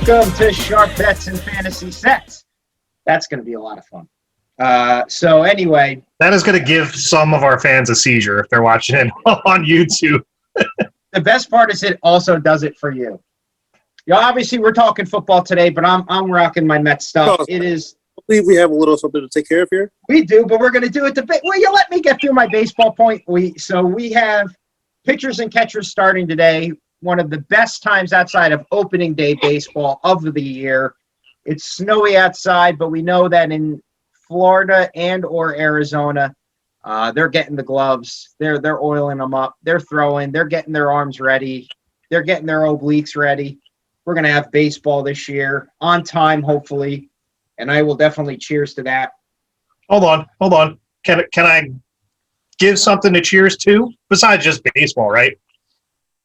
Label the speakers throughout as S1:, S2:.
S1: Welcome to Sharp Bets and Fantasy Sets. That's going to be a lot of fun. So anyway.
S2: That is going to give some of our fans a seizure if they're watching it on YouTube.
S1: The best part is it also does it for you. Obviously, we're talking football today, but I'm rocking my Mets stuff. It is.
S3: I believe we have a little something to take care of here.
S1: We do, but we're going to do it Will you let me get through my baseball point? We have pitchers and catchers starting today. One of the best times outside of opening day baseball of the year. It's snowy outside, but we know that in Florida and or Arizona, they're getting the gloves. They're oiling them up. They're throwing. They're getting their arms ready. They're getting their obliques ready. We're going to have baseball this year on time, hopefully, and I will definitely cheers to that.
S2: Hold on. Can I give something to cheers to besides just baseball, right?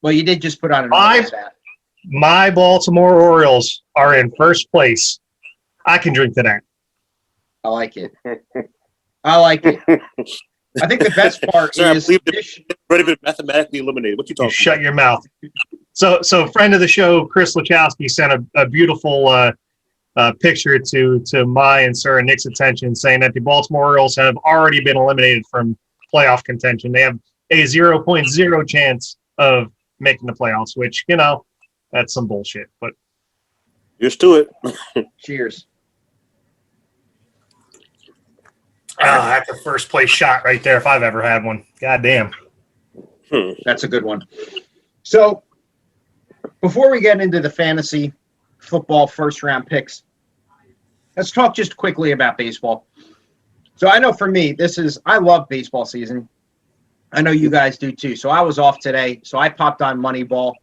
S1: Well, you did just put on
S2: my Baltimore Orioles are in first place. I can drink to that.
S1: I like it. I think the best part is
S3: ready to mathematically eliminated. What you talking about?
S2: Shut your mouth. So friend of the show, Chris Lachowski, sent a beautiful picture to my and Sarah Nick's attention, saying that the Baltimore Orioles have already been eliminated from playoff contention. They have a 0.0 chance of making the playoffs, which, that's some bullshit. But
S3: here's to it.
S1: Cheers.
S2: That's a first place shot right there if I've ever had one. God damn.
S1: That's a good one. So before we get into the fantasy football first round picks, let's talk just quickly about baseball. So I know for me, I love baseball season. I know you guys do too. So I was off today, so I popped on Moneyball.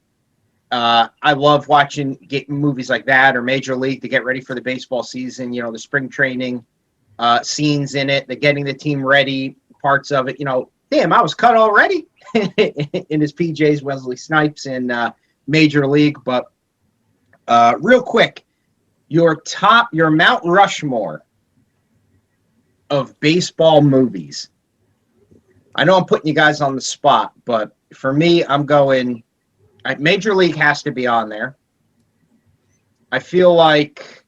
S1: I love watching movies like that or Major League to get ready for the baseball season, the spring training scenes in it, the getting the team ready parts of it. Damn, I was cut already in his PJs, Wesley Snipes in Major League. But real quick, your Mount Rushmore of baseball movies. I know I'm putting you guys on the spot, but for me, I'm going Major League has to be on there. I feel like,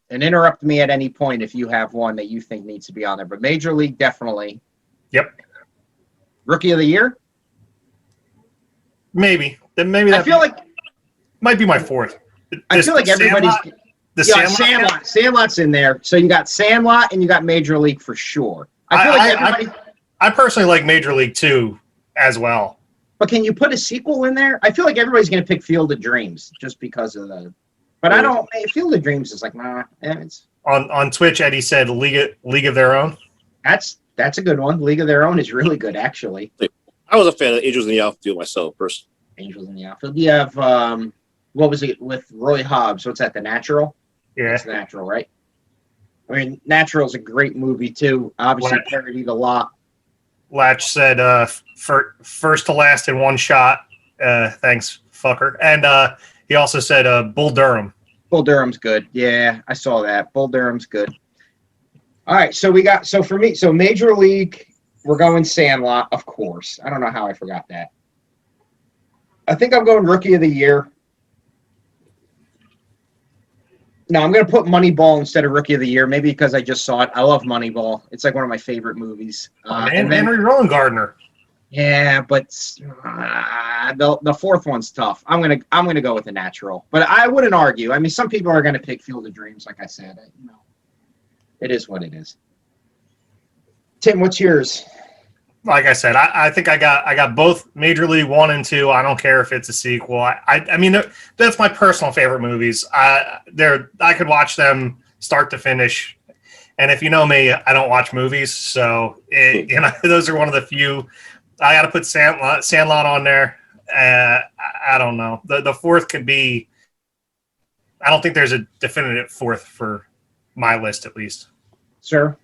S1: and interrupt me at any point if you have one that you think needs to be on there, but Major League definitely.
S2: Yep.
S1: Rookie of the Year?
S2: Maybe. I
S1: feel like
S2: might be my fourth.
S1: I feel like everybody's
S2: Sandlot?
S1: Sandlot's in there. So you got Sandlot and you got Major League for sure. I feel like everybody. I
S2: personally like Major League too as well.
S1: But can you put a sequel in there? I feel like everybody's going to pick Field of Dreams just because of the. But I don't. Field of Dreams is like nah. It's
S2: on Twitch. Eddie said League of Their Own.
S1: That's a good one. League of Their Own is really good actually.
S3: I was a fan of Angels in the Outfield myself, personally.
S1: Angels in the Outfield. You have what was it with Roy Hobbs? What's that? The Natural.
S2: Yeah,
S1: it's The Natural, right? I mean, Natural's a great movie too. Obviously, parodied a lot.
S2: Latch said, first to last in one shot. Thanks, fucker. And he also said, Bull Durham.
S1: Bull Durham's good. Yeah, I saw that. Bull Durham's good. All right, so for me, Major League, we're going Sandlot, of course. I don't know how I forgot that. I think I'm going Rookie of the Year. No, I'm going to put Moneyball instead of Rookie of the Year, maybe because I just saw it. I love Moneyball. It's like one of my favorite movies.
S2: And Henry Rowan-Gardner.
S1: Yeah, but the fourth one's tough. I'm gonna go with The Natural, but I wouldn't argue. I mean, some people are going to pick Field of Dreams, like I said. It is what it is. Tim, what's yours?
S2: Like I said, I think I got both Major League 1 and 2. I don't care if it's a sequel. I mean, that's my personal favorite movies. I could watch them start to finish. And if you know me, I don't watch movies, so those are one of the few. I got to put Sandlot on there. I don't know. The fourth could be. I don't think there's a definitive fourth for my list, at least.
S1: Sir.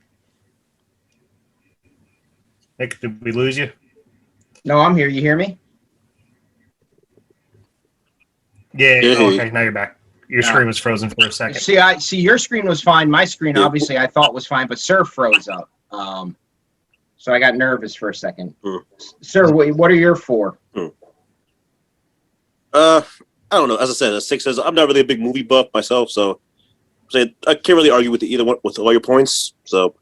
S2: Nick, did we lose you?
S1: No, I'm here. You hear me?
S2: Yeah. Okay, now you're back. Your screen was frozen for a second.
S1: See your screen was fine. My screen, obviously, I thought was fine, but Sir froze up. So I got nervous for a second. Sir, what are your four?
S3: I I don't know. As I said, Sixers. I'm not really a big movie buff myself, so I can't really argue with either one with all your points. So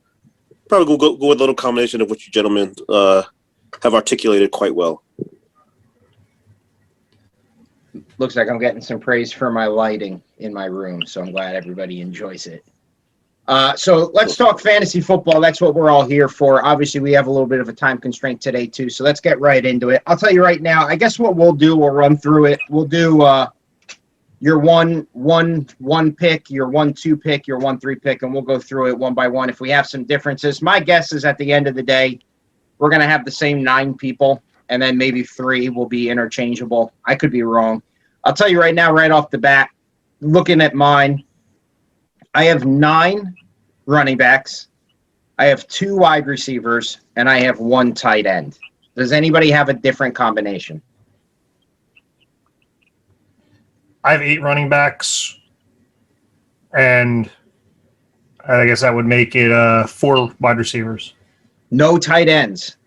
S3: probably go with a little combination of what you gentlemen have articulated quite well.
S1: Looks like I'm getting some praise for my lighting in my room, so I'm glad everybody enjoys it. So let's talk fantasy football. That's what we're all here for. Obviously, we have a little bit of a time constraint today, too, so let's get right into it. I'll tell you right now, I guess what we'll do, we'll run through it. We'll do your one pick, your 1-2 pick, your 1-3 pick, and we'll go through it one by one if we have some differences. My guess is at the end of the day, we're going to have the same 9 people, and then maybe 3 will be interchangeable. I could be wrong. I'll tell you right now, right off the bat, looking at mine, I have 9 running backs, I have 2 wide receivers, and I have 1 tight end. Does anybody have a different combination?
S2: I have 8 running backs, and I guess that would make it 4 wide receivers.
S1: No tight ends.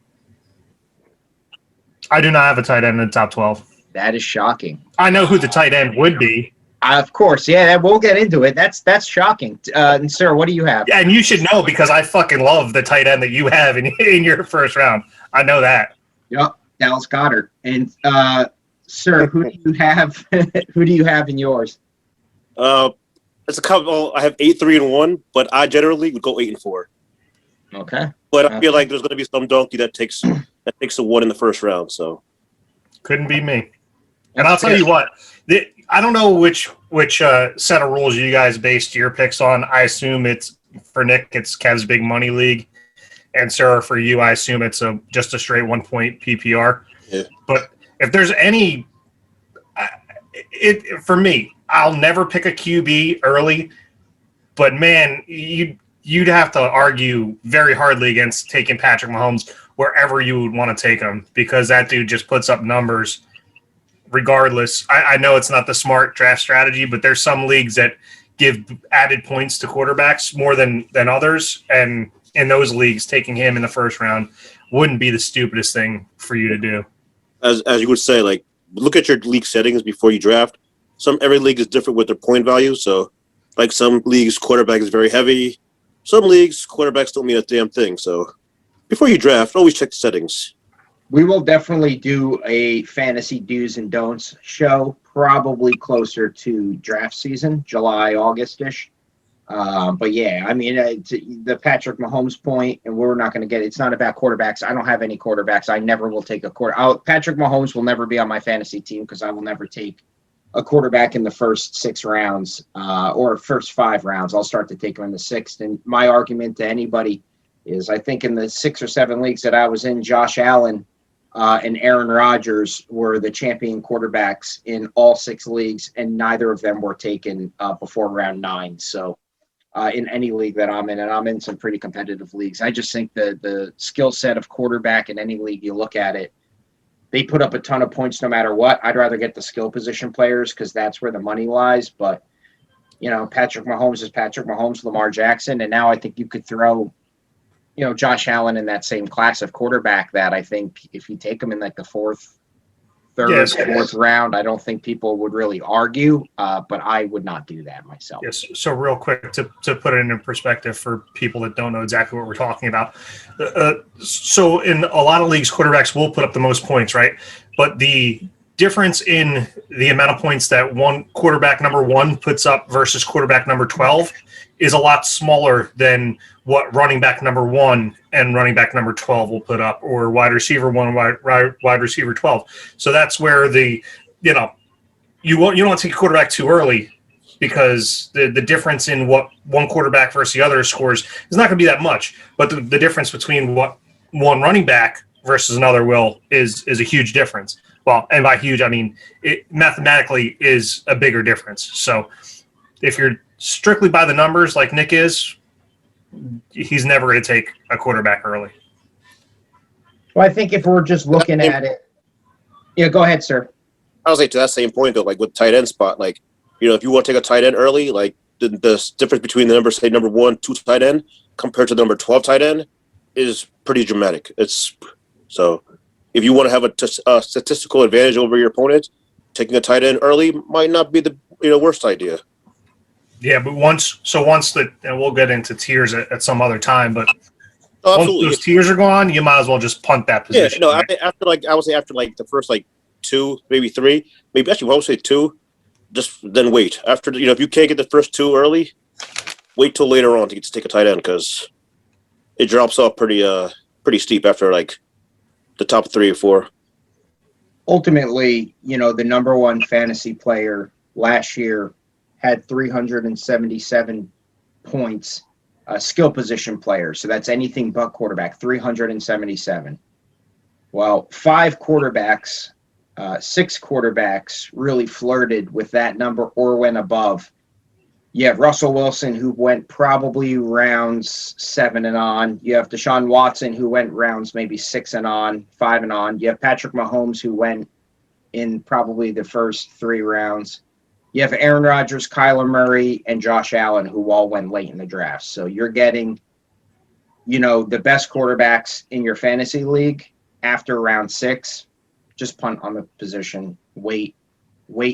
S2: I do not have a tight end in the top 12.
S1: That is shocking.
S2: I know who the tight end would be.
S1: Of course, yeah, we'll get into it. That's shocking. And sir, what do you have?
S2: Yeah, and you should know because I fucking love the tight end that you have in your first round. I know that.
S1: Yep, Dallas Goedert. And sir, who do you have? Who do you have in yours?
S3: It's a couple. I have 8, 3, and 1, but I generally would go 8 and 4.
S1: Okay.
S3: But I feel like there's going to be some donkey that takes a 1 in the first round. So
S2: couldn't be me. And I'll tell you what. I don't know which set of rules you guys based your picks on. I assume it's for Nick, it's Kev's Big Money League, and Sarah, for you, I assume it's just a straight 1-point PPR.
S3: Yeah.
S2: But if there's any, for me, I'll never pick a QB early. But man, you'd have to argue very hardly against taking Patrick Mahomes wherever you would want to take him because that dude just puts up numbers. Regardless, I know it's not the smart draft strategy, but there's some leagues that give added points to quarterbacks more than others. And in those leagues, taking him in the first round wouldn't be the stupidest thing for you to do.
S3: As you would say, like, look at your league settings before you draft. Every league is different with their point value. So, like, some leagues, quarterback is very heavy. Some leagues, quarterbacks don't mean a damn thing. So, before you draft, always check the settings.
S1: We will definitely do a fantasy do's and don'ts show, probably closer to draft season, July, August-ish. But yeah, I mean, the Patrick Mahomes point, and we're not going to get it. It's not about quarterbacks. I don't have any quarterbacks. I never will take a Patrick Mahomes will never be on my fantasy team because I will never take a quarterback in the first 6 rounds or first 5 rounds. I'll start to take him in the 6th. And my argument to anybody is I think in the 6 or 7 leagues that I was in, Josh Allen and Aaron Rodgers were the champion quarterbacks in all 6 leagues, and neither of them were taken before round 9. So in any league that I'm in, and I'm in some pretty competitive leagues, I just think the skill set of quarterback in any league you look at it, they put up a ton of points no matter what. I'd rather get the skill position players because that's where the money lies. But, you know, Patrick Mahomes is Patrick Mahomes, Lamar Jackson, and now I think you could throw Josh Allen in that same class of quarterback that I think if you take him in like the 4th round, I don't think people would really argue, but I would not do that myself.
S2: Yes. So real quick to put it in perspective for people that don't know exactly what we're talking about. So in a lot of leagues, quarterbacks will put up the most points, right? But the difference in the amount of points that one quarterback number 1 puts up versus quarterback number 12 is a lot smaller than what running back number 1 and running back number 12 will put up, or wide receiver 1, wide receiver 12. So that's where you don't want to take a quarterback too early because the difference in what one quarterback versus the other scores is not going to be that much. But the difference between what one running back versus another is a huge difference. Well, and by huge, I mean it mathematically is a bigger difference. So if you're strictly by the numbers like Nick is, he's never going to take a quarterback early.
S1: Well, I think if we're just looking at it, yeah, go ahead, sir.
S3: I was like to that same point though, like with tight end spot, like if you want to take a tight end early, like the difference between the number 1, 2 tight end compared to the number 12 tight end is pretty dramatic. It's so if you want to have a statistical advantage over your opponent, taking a tight end early might not be the worst idea.
S2: Yeah, but once that, and we'll get into tiers at some other time, but once those tiers are gone, you might as well just punt that position.
S3: Yeah, no, after I would say after the first 2, maybe 3, maybe actually I would say 2, just then wait. After if you can't get the first 2 early, wait till later on to take a tight end because it drops off pretty steep after the top 3 or 4.
S1: Ultimately, the number one fantasy player last year had 377 points, skill position player. So that's anything but quarterback, 377. Well, 5 quarterbacks, 6 quarterbacks really flirted with that number or went above. You have Russell Wilson, who went probably rounds 7 and on. You have Deshaun Watson, who went rounds maybe 6 and on, 5 and on. You have Patrick Mahomes, who went in probably the first 3 rounds. You have Aaron Rodgers, Kyler Murray, and Josh Allen, who all went late in the draft. So you're getting, the best quarterbacks in your fantasy league after round 6. Just punt on the position, wait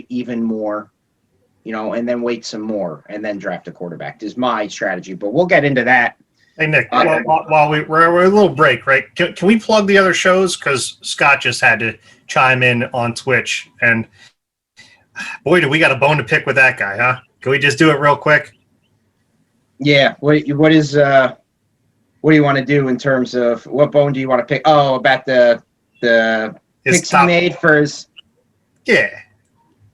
S1: even more. And then wait some more, and then draft a quarterback is my strategy. But we'll get into that.
S2: Hey, Nick, while we're a little break, right? Can we plug the other shows? Because Scott just had to chime in on Twitch. And, boy, do we got a bone to pick with that guy, huh? Can we just do it real quick?
S1: Yeah. What do you want to do in terms of what bone do you want to pick? Oh, about the picks he made for his –
S2: Yeah.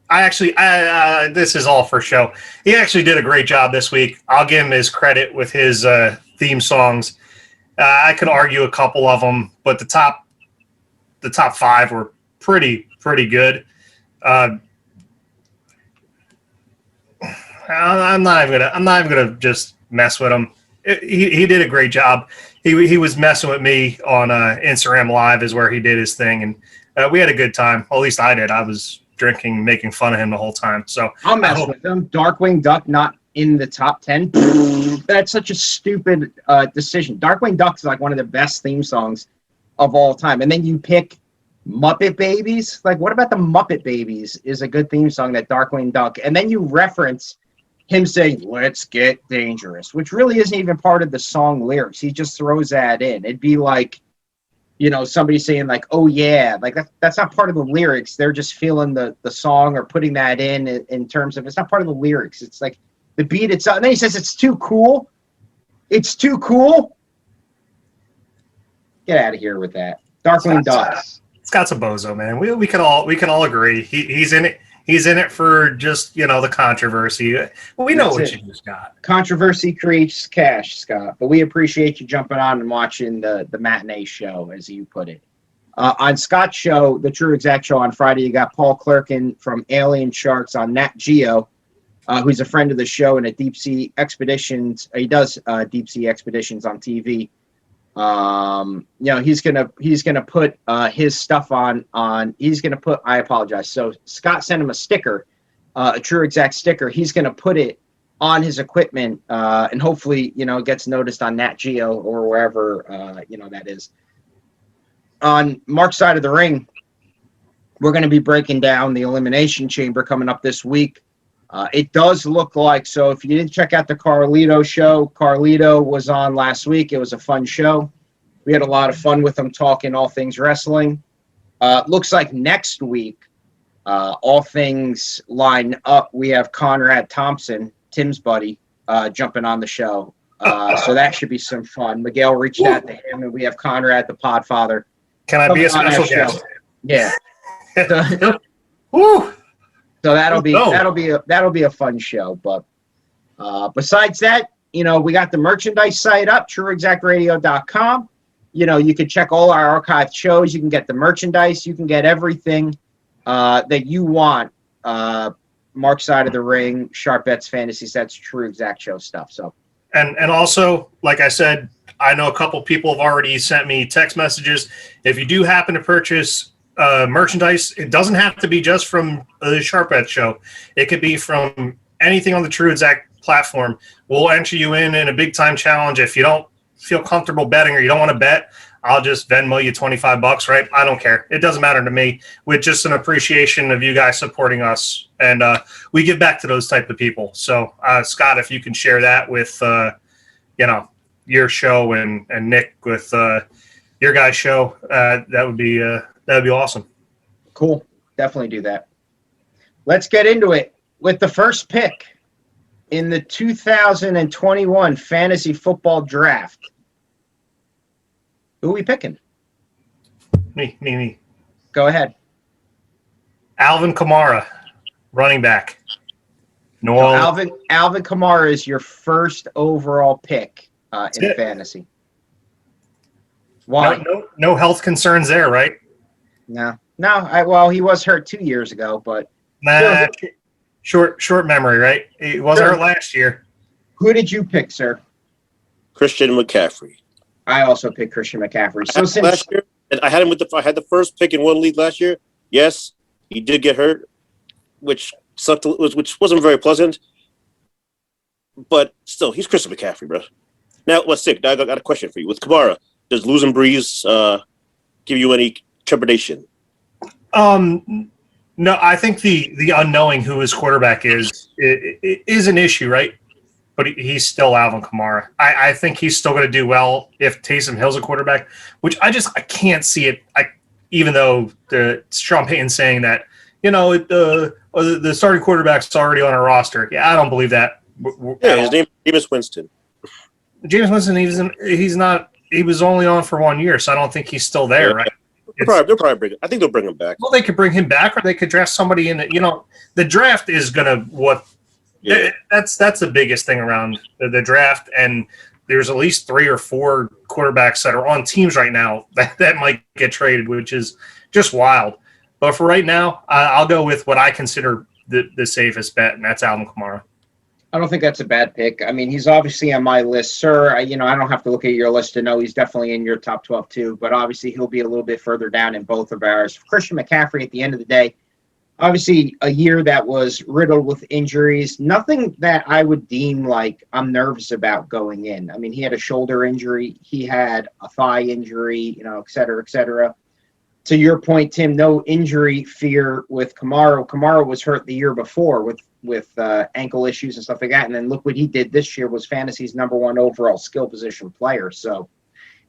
S2: This is all for show. He actually did a great job this week. I'll give him his credit with his theme songs. I could argue a couple of them, but the top 5 were pretty good. I'm not even gonna just mess with him. He did a great job. He was messing with me on Instagram Live is where he did his thing, and we had a good time. At least I did. I was drinking, making fun of him the whole time. So
S1: I'll mess with him. Darkwing Duck not in the top 10. That's such a stupid decision. Darkwing Duck is one of the best theme songs of all time. And then you pick Muppet Babies. What about the Muppet Babies is a good theme song that Darkwing Duck. And then you reference him saying, "Let's get dangerous," which really isn't even part of the song lyrics. He just throws that in. It'd be like, somebody saying "oh yeah," that's not part of the lyrics. They're just feeling the song or putting that in terms of it's not part of the lyrics. It's the beat itself. And then he says it's too cool. It's too cool. Get out of here with that. Darkwing Duck.
S2: Scott's a bozo, man. We can all agree. He's in it. He's in it for just the controversy. We know what you just got.
S1: Controversy creates cash, Scott. But we appreciate you jumping on and watching the matinee show, as you put it. On Scott's show, the TruExact show on Friday, you got Paul Clerkin from Alien Sharks on Nat Geo, who's a friend of the show and a deep sea expeditions. He does deep sea expeditions on TV. He's gonna put his stuff on. He's gonna put. I apologize. So Scott sent him a sticker, a TruExact sticker. He's gonna put it on his equipment, and hopefully, gets noticed on Nat Geo or wherever that is. On Mark's side of the ring, we're going to be breaking down the Elimination Chamber coming up this week. It does look like, so if you didn't check out the Carlito show, Carlito was on last week. It was a fun show. We had a lot of fun with him talking all things wrestling. Looks like next week, all things line up. We have Conrad Thompson, Tim's buddy, jumping on the show. So that should be some fun. Miguel reached out to him, and we have Conrad, the Podfather.
S2: Can I be a special guest?
S1: Yeah.
S2: Woo!
S1: So that'll be a fun show. But besides that, we got the merchandise site up, TruExactRadio.com. You can check all our archived shows. You can get the merchandise. You can get everything that you want. Mark's Side of the Ring, Sharp Bets, Fantasy Sets, TruExact show stuff. So
S2: and also, like I said, I know a couple people have already sent me text messages. If you do happen to purchase merchandise, it doesn't have to be just from the Sharp Bet show. It could be from anything on the TruExact platform. We'll enter you in a big time challenge. If you don't feel comfortable betting or you don't want to bet, I'll just Venmo you $25, right? I don't care. It doesn't matter to me. With just an appreciation of you guys supporting us, and we give back to those type of people. So, Scott, if you can share that with, your show and Nick with your guys' show, that'd be awesome.
S1: Cool. Definitely do that. Let's get into it with the first pick in the 2021 fantasy football draft. Who are we picking?
S2: Me.
S1: Go ahead.
S2: Alvin Kamara, running back.
S1: So Alvin Kamara is your first overall pick in fantasy. Why?
S2: No health concerns there, right?
S1: No. Well, he was hurt 2 years ago, but
S2: short memory, right? He wasn't hurt last year.
S1: Who did you pick, sir?
S3: Christian McCaffrey.
S1: I also picked Christian McCaffrey. So since
S3: last year, I had him I had the first pick in one league last year. Yes, he did get hurt, which sucked. Which wasn't very pleasant. But still, he's Christian McCaffrey, bro. Now, what's sick? Now I got a question for you. With Kamara, does losing Breeze give you any trepidation?
S2: No, I think the unknowing who his quarterback is an issue, right? But he's still Alvin Kamara. I think he's still going to do well if Taysom Hill's a quarterback, which I can't see it. Even though Sean Payton's saying that, the starting quarterback's already on our roster. Yeah, I don't believe that.
S3: Yeah, his name is Jameis Winston.
S2: Jameis Winston, he's not. He was only on for 1 year, so I don't think he's still there, right?
S3: They'll probably bring. I think they'll bring him back.
S2: Well, they could bring him back, or they could draft somebody in. The draft is gonna that's the biggest thing around the draft, and there's at least 3 or 4 quarterbacks that are on teams right now that might get traded, which is just wild. But for right now, I'll go with what I consider the safest bet, and that's Alvin Kamara.
S1: I don't think that's a bad pick. I mean, he's obviously on my list, sir. I don't have to look at your list to know he's definitely in your top 12 too, but obviously he'll be a little bit further down in both of ours. Christian McCaffrey, at the end of the day, obviously a year that was riddled with injuries, nothing that I would deem like I'm nervous about going in. I mean, he had a shoulder injury, he had a thigh injury, et cetera, et cetera. To your point, Tim, no injury fear with Kamara. Kamara was hurt the year before with ankle issues and stuff like that. And then look what he did this year, was fantasy's #1 overall skill position player. So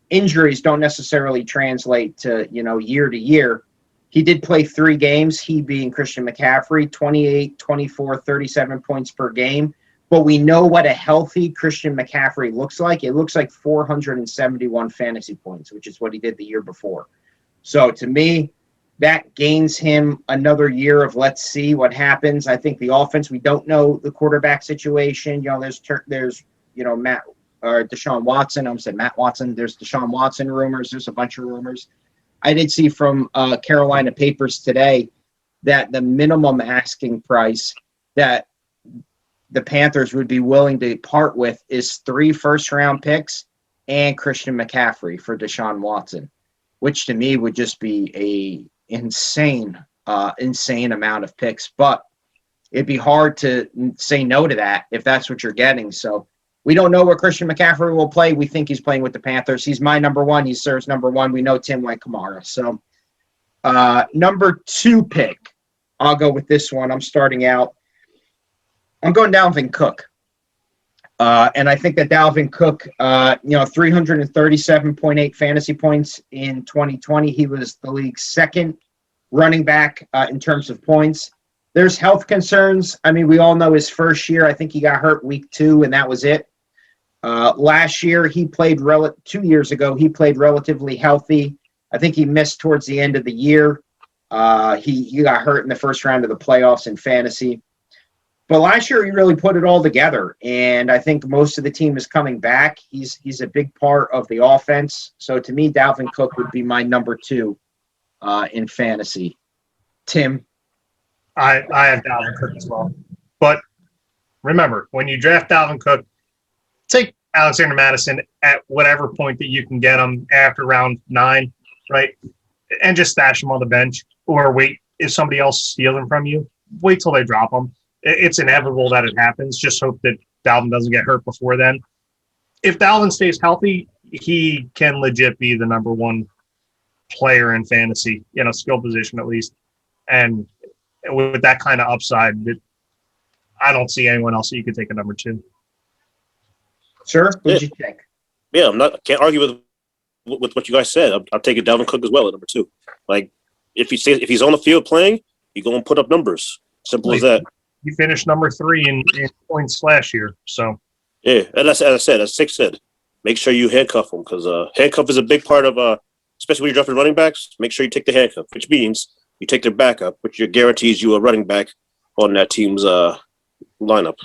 S1: injuries don't necessarily translate to, year to year. He did play 3 games, he being Christian McCaffrey, 28, 24, 37 points per game. But we know what a healthy Christian McCaffrey looks like. It looks like 471 fantasy points, which is what he did the year before. So to me, that gains him another year of let's see what happens. I think the offense, we don't know the quarterback situation. There's Matt or Deshaun Watson. I almost said Matt Watson. There's Deshaun Watson rumors. There's a bunch of rumors. I did see from Carolina Papers today that the minimum asking price that the Panthers would be willing to part with is 3 first-round picks and Christian McCaffrey for Deshaun Watson, which to me would just be a insane amount of picks. But it'd be hard to say no to that if that's what you're getting. So we don't know where Christian McCaffrey will play. We think he's playing with the Panthers. He's my #1. He serves #1. We know Tim went Kamara. So #2 pick, I'll go with this one. I'm starting out. I'm going Dalvin Cook. And I think that Dalvin Cook, 337.8 fantasy points in 2020. He was the league's second running back in terms of points. There's health concerns. I mean, we all know his first year, I think he got hurt week 2, and that was it. Last year, 2 years ago, he played relatively healthy. I think he missed towards the end of the year. He got hurt in the first round of the playoffs in fantasy. But last year, he really put it all together, and I think most of the team is coming back. He's a big part of the offense. So to me, Dalvin Cook would be my #2 in fantasy. Tim?
S2: I have Dalvin Cook as well. But remember, when you draft Dalvin Cook, take Alexander Madison at whatever point that you can get him after round 9, right? And just stash him on the bench, or wait, if somebody else steals him from you, wait till they drop him. It's inevitable that it happens. Just hope that Dalvin doesn't get hurt before then. If Dalvin stays healthy, he can legit be the number one player in fantasy, skill position at least. And with that kind of upside, I don't see anyone else that you could take a number two.
S1: Sir, who'd you take?
S3: Yeah, can't argue with what you guys said. I'm taking Dalvin Cook as well at number two. Like, if he's on the field playing, he's going to put up numbers. Simple as that.
S2: He finished number 3 in points last year. So
S3: yeah, and as I said, as Six said, make sure you handcuff him because handcuff is a big part of especially when you're drafting running backs. Make sure you take the handcuff, which means you take their backup, which guarantees you a running back on that team's lineup.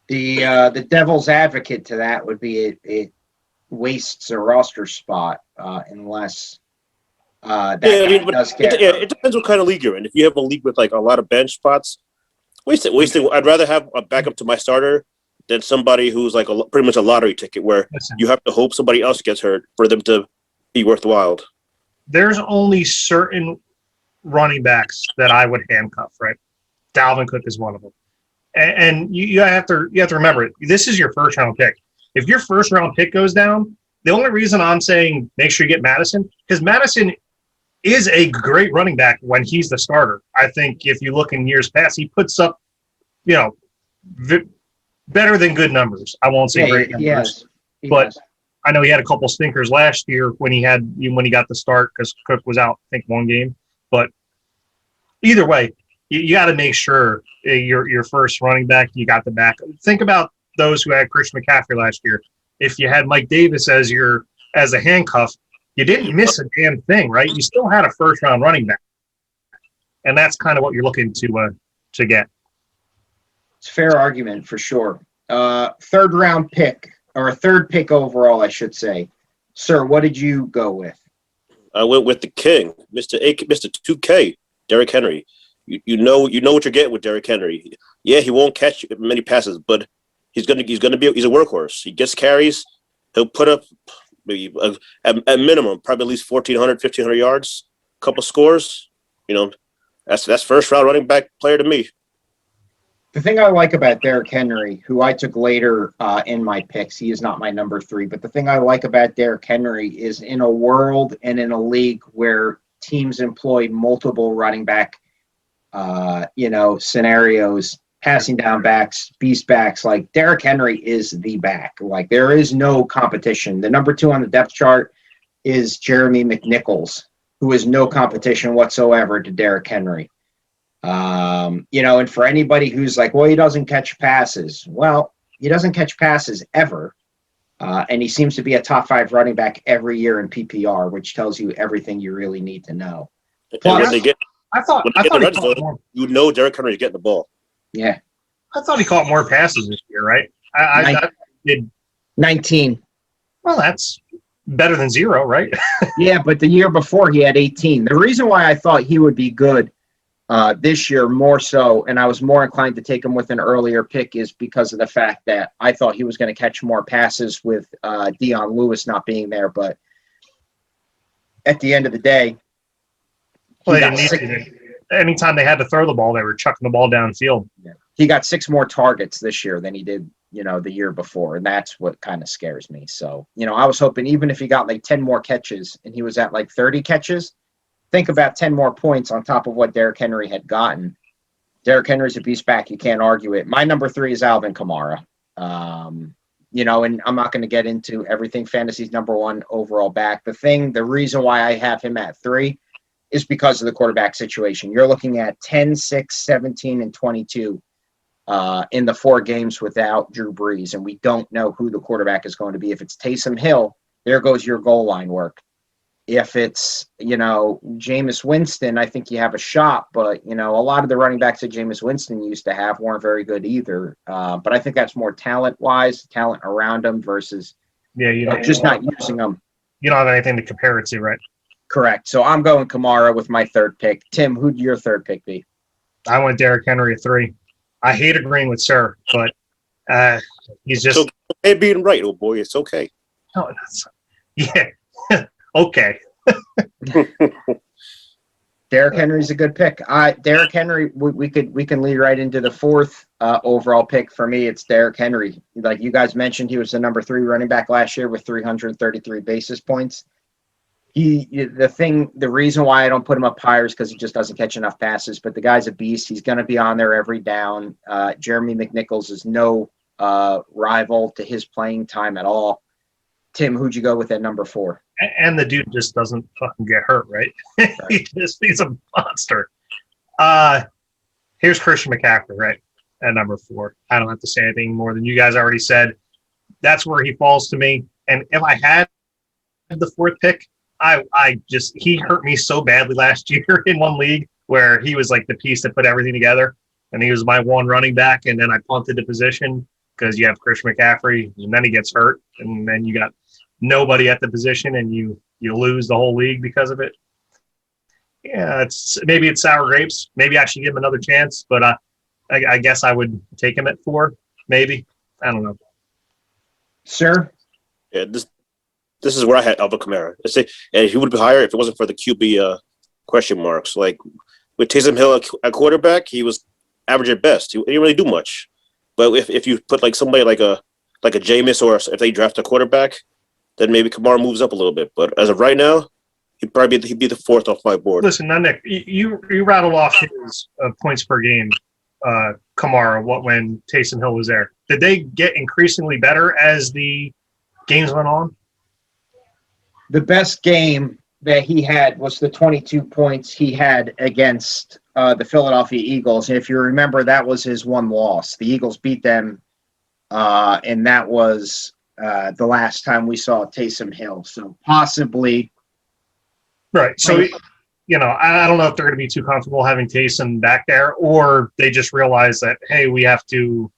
S1: The devil's advocate to that would be it wastes a roster spot unless does get.
S3: It depends what kind of league you're in. If you have a league with like a lot of bench spots, waste it. I'd rather have a backup to my starter than somebody who's like pretty much a lottery ticket where you have to hope somebody else gets hurt for them to be worthwhile.
S2: There's only certain running backs that I would handcuff, right? Dalvin Cook is one of them. And you have to remember it. This is your first round pick. If your first round pick goes down, the only reason I'm saying make sure you get Madison, because Madison is a great running back when he's the starter. I think if you look in years past, he puts up, better than good numbers. I won't say great numbers, but I know he had a couple stinkers last year when he got the start because Cook was out, I think, one game. But either way, you got to make sure your first running back, you got the back. Think about those who had Christian McCaffrey last year. If you had Mike Davis as a handcuff, you didn't miss a damn thing, right? You still had a first round running back, and that's kind of what you're looking to get.
S1: It's a fair argument for sure. Third round pick, or a third pick overall, I should say. Sir, what did you go with?
S3: I went with the king, Mr. 2K, Derrick Henry. You know what you're getting with Derrick Henry. Yeah, he won't catch many passes, but he's a workhorse. He gets carries. He'll put up maybe at minimum probably at least 1,400, 1,500 yards, a couple scores. That's first round running back player to me.
S1: The thing I like about Derrick Henry, who I took later in my picks, he is not my number 3, but the thing I like about Derrick Henry is in a world and in a league where teams employ multiple running back scenarios, passing down backs, beast backs, like Derrick Henry is the back. Like there is no competition. The number 2 on the depth chart is Jeremy Mcnichols, who is no competition whatsoever to Derrick Henry. And for anybody who's like, well, he doesn't catch passes. Well, he doesn't catch passes ever. And he seems to be a top 5 running back every year in PPR, which tells you everything you really need to know.
S2: Plus, I thought he caught more.
S3: Derrick Henry is getting the ball.
S1: Yeah.
S2: I thought he caught more passes this year, right? I did
S1: 19.
S2: Well, that's better than 0, right?
S1: Yeah, but the year before he had 18. The reason why I thought he would be good this year more so, and I was more inclined to take him with an earlier pick, is because of the fact that I thought he was going to catch more passes with Dion Lewis not being there. But at the end of the day,
S2: anytime they had to throw the ball, they were chucking the ball downfield.
S1: Yeah. He got 6 more targets this year than he did, the year before, and that's what kind of scares me. So, I was hoping even if he got like 10 more catches and he was at like 30 catches, think about 10 more points on top of what Derrick Henry had gotten. Derrick Henry's a beast back. You can't argue it. My number 3 is Alvin Kamara. And I'm not going to get into everything. Fantasy's number 1 overall back. The reason why I have him at 3 is because of the quarterback situation. You're looking at 10, 6, 17, and 22 in the 4 games without Drew Brees, and we don't know who the quarterback is going to be. If it's Taysom Hill, there goes your goal line work. If it's, Jameis Winston, I think you have a shot, but, a lot of the running backs that Jameis Winston used to have weren't very good either. But I think that's more talent-wise, talent around them versus just not using them.
S2: You don't have anything to compare it to, right?
S1: Correct. So I'm going Kamara with my 3rd pick. Tim, who'd your 3rd pick be?
S2: I went Derrick Henry at 3. I hate agreeing with Sir, but he's just...
S3: It's okay being right, old boy. It's okay.
S2: No, yeah. Okay.
S1: Derrick Henry's a good pick. Derrick Henry, we can lead right into the fourth overall pick. For me, it's Derrick Henry. Like you guys mentioned, he was the number 3 running back last year with 333 basis points. The reason why I don't put him up higher is because he just doesn't catch enough passes. But the guy's a beast. He's going to be on there every down. Jeremy Mcnichols is no rival to his playing time at all. Tim, who'd you go with at number 4?
S2: And the dude just doesn't fucking get hurt, right? He's a monster. Here's Christian McCaffrey, right, at number 4. I don't have to say anything more than you guys already said. That's where he falls to me. And if I had the 4th pick, he hurt me so badly last year in one league where he was like the piece that put everything together, and he was my one running back, and then I punted the position because you have Christian McCaffrey, and then he gets hurt, and then you got nobody at the position, and you lose the whole league because of it. Yeah, maybe it's sour grapes. Maybe I should give him another chance, but I guess I would take him at 4, maybe. I don't know.
S1: Sir?
S3: Yeah, this is where I had Alvin Kamara. And he would be higher if it wasn't for the QB question marks. Like with Taysom Hill at quarterback, he was average at best. He didn't really do much. But if you put like somebody like a Jameis, or if they draft a quarterback, then maybe Kamara moves up a little bit. But as of right now, he'd be the 4th off my board.
S2: Listen, now Nick, you rattled off his points per game, Kamara, when Taysom Hill was there. Did they get increasingly better as the games went on?
S1: The best game that he had was the 22 points he had against the Philadelphia Eagles. And if you remember, that was his one loss. The Eagles beat them, and that was the last time we saw Taysom Hill. So possibly.
S2: Right. So, I don't know if they're going to be too comfortable having Taysom back there, or they just realize that, hey, we have to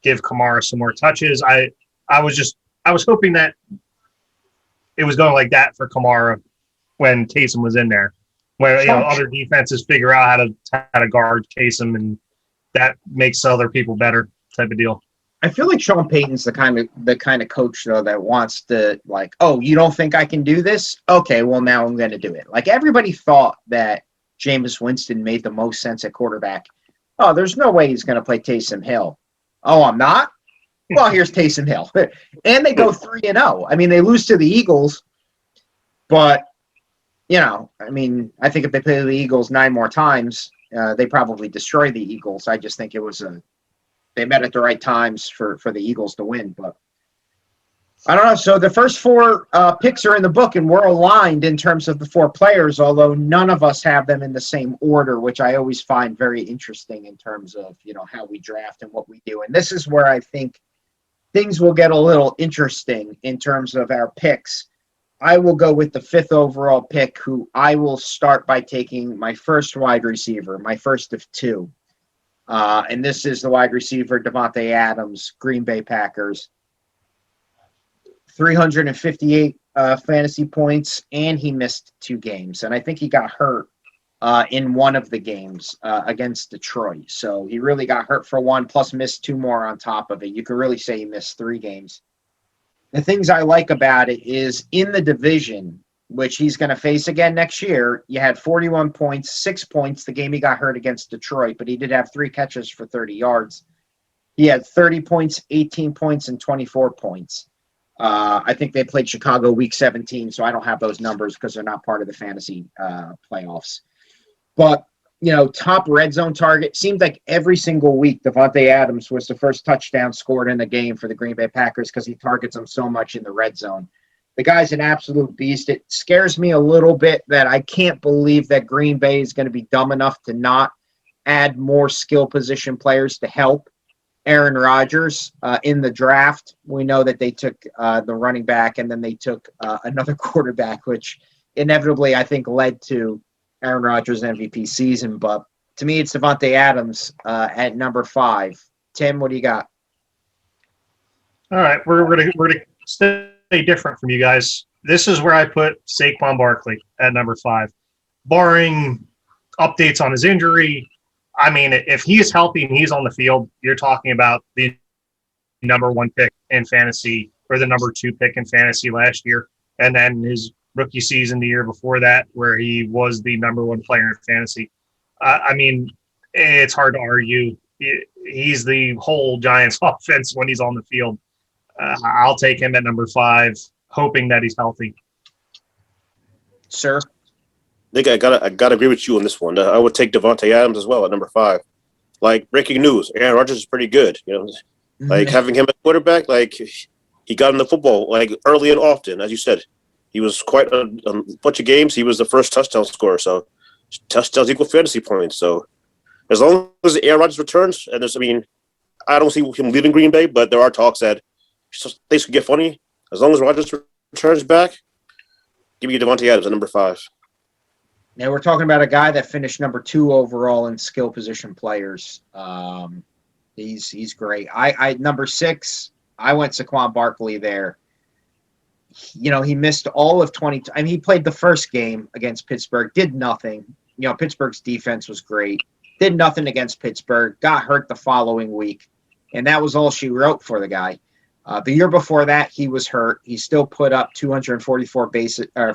S2: give Kamara some more touches. I was hoping that it was going like that for Kamara when Taysom was in there, where other defenses figure out how to guard Taysom, and that makes other people better type of deal.
S1: I feel like Sean Payton's the kind of coach though that wants to, like, oh, you don't think I can do this? Okay, well now I'm going to do it. Like everybody thought that Jameis Winston made the most sense at quarterback. Oh, there's no way he's going to play Taysom Hill. Oh, I'm not? Well, here's Taysom Hill. And they go 3-0. I mean, they lose to the Eagles, but, I think if they play the Eagles 9 more times, they probably destroy the Eagles. I just think it was they met at the right times for the Eagles to win. But I don't know. So the first 4 picks are in the book, and we're aligned in terms of the 4 players, although none of us have them in the same order, which I always find very interesting in terms of, how we draft and what we do. And this is where I think things will get a little interesting in terms of our picks. I will go with the 5th overall pick, who I will start by taking my first wide receiver, my first of 2. And this is the wide receiver, Dante Adams, Green Bay Packers. 358 fantasy points, and he missed 2 games. And I think he got hurt in one of the games against Detroit. So he really got hurt for 1, plus missed 2 more on top of it. You could really say he missed 3 games. The things I like about it is in the division, which he's going to face again next year, you had 41 points, 6 points the game he got hurt against Detroit, but he did have 3 catches for 30 yards. He had 30 points, 18 points, and 24 points. I think they played Chicago week 17, so I don't have those numbers because they're not part of the fantasy playoffs. But, top red zone target. Seemed like every single week Dante Adams was the first touchdown scored in the game for the Green Bay Packers because he targets them so much in the red zone. The guy's an absolute beast. It scares me a little bit that I can't believe that Green Bay is going to be dumb enough to not add more skill position players to help Aaron Rodgers in the draft. We know that they took the running back, and then they took another quarterback, which inevitably I think led to Aaron Rodgers' MVP season. But to me, it's Davante Adams at number 5. Tim, what do you got?
S2: All right, we're gonna stay different from you guys. This is where I put Saquon Barkley at number 5, barring updates on his injury. I mean, if he is healthy and he's on the field, you're talking about the number 1 pick in fantasy, or the number 2 pick in fantasy last year, and then his rookie season the year before that, where he was the number one player in fantasy. I mean, it's hard to argue. He's the whole Giants offense when he's on the field. I'll take him at number 5, hoping that he's healthy.
S1: Sir?
S3: I think I gotta agree with you on this one. I would take Davante Adams as well at number 5. Like, breaking news, Aaron Rodgers is pretty good. Like having him at quarterback, like he got in the football like early and often, as you said. He was quite a bunch of games. He was the first touchdown scorer, so touchdowns equal fantasy points. So as long as Aaron Rodgers returns, and I don't see him leaving Green Bay, but there are talks that things could get funny. As long as Rodgers returns back, give me Davante Adams at number 5.
S1: Now we're talking about a guy that finished number 2 overall in skill position players. He's great. I number 6, I went Saquon Barkley there. He missed all of 20. I mean, he played the first game against Pittsburgh, did nothing. Pittsburgh's defense was great. Did nothing against Pittsburgh, got hurt the following week, and that was all she wrote for the guy. The year before that, he was hurt. He still put up 244 bases, or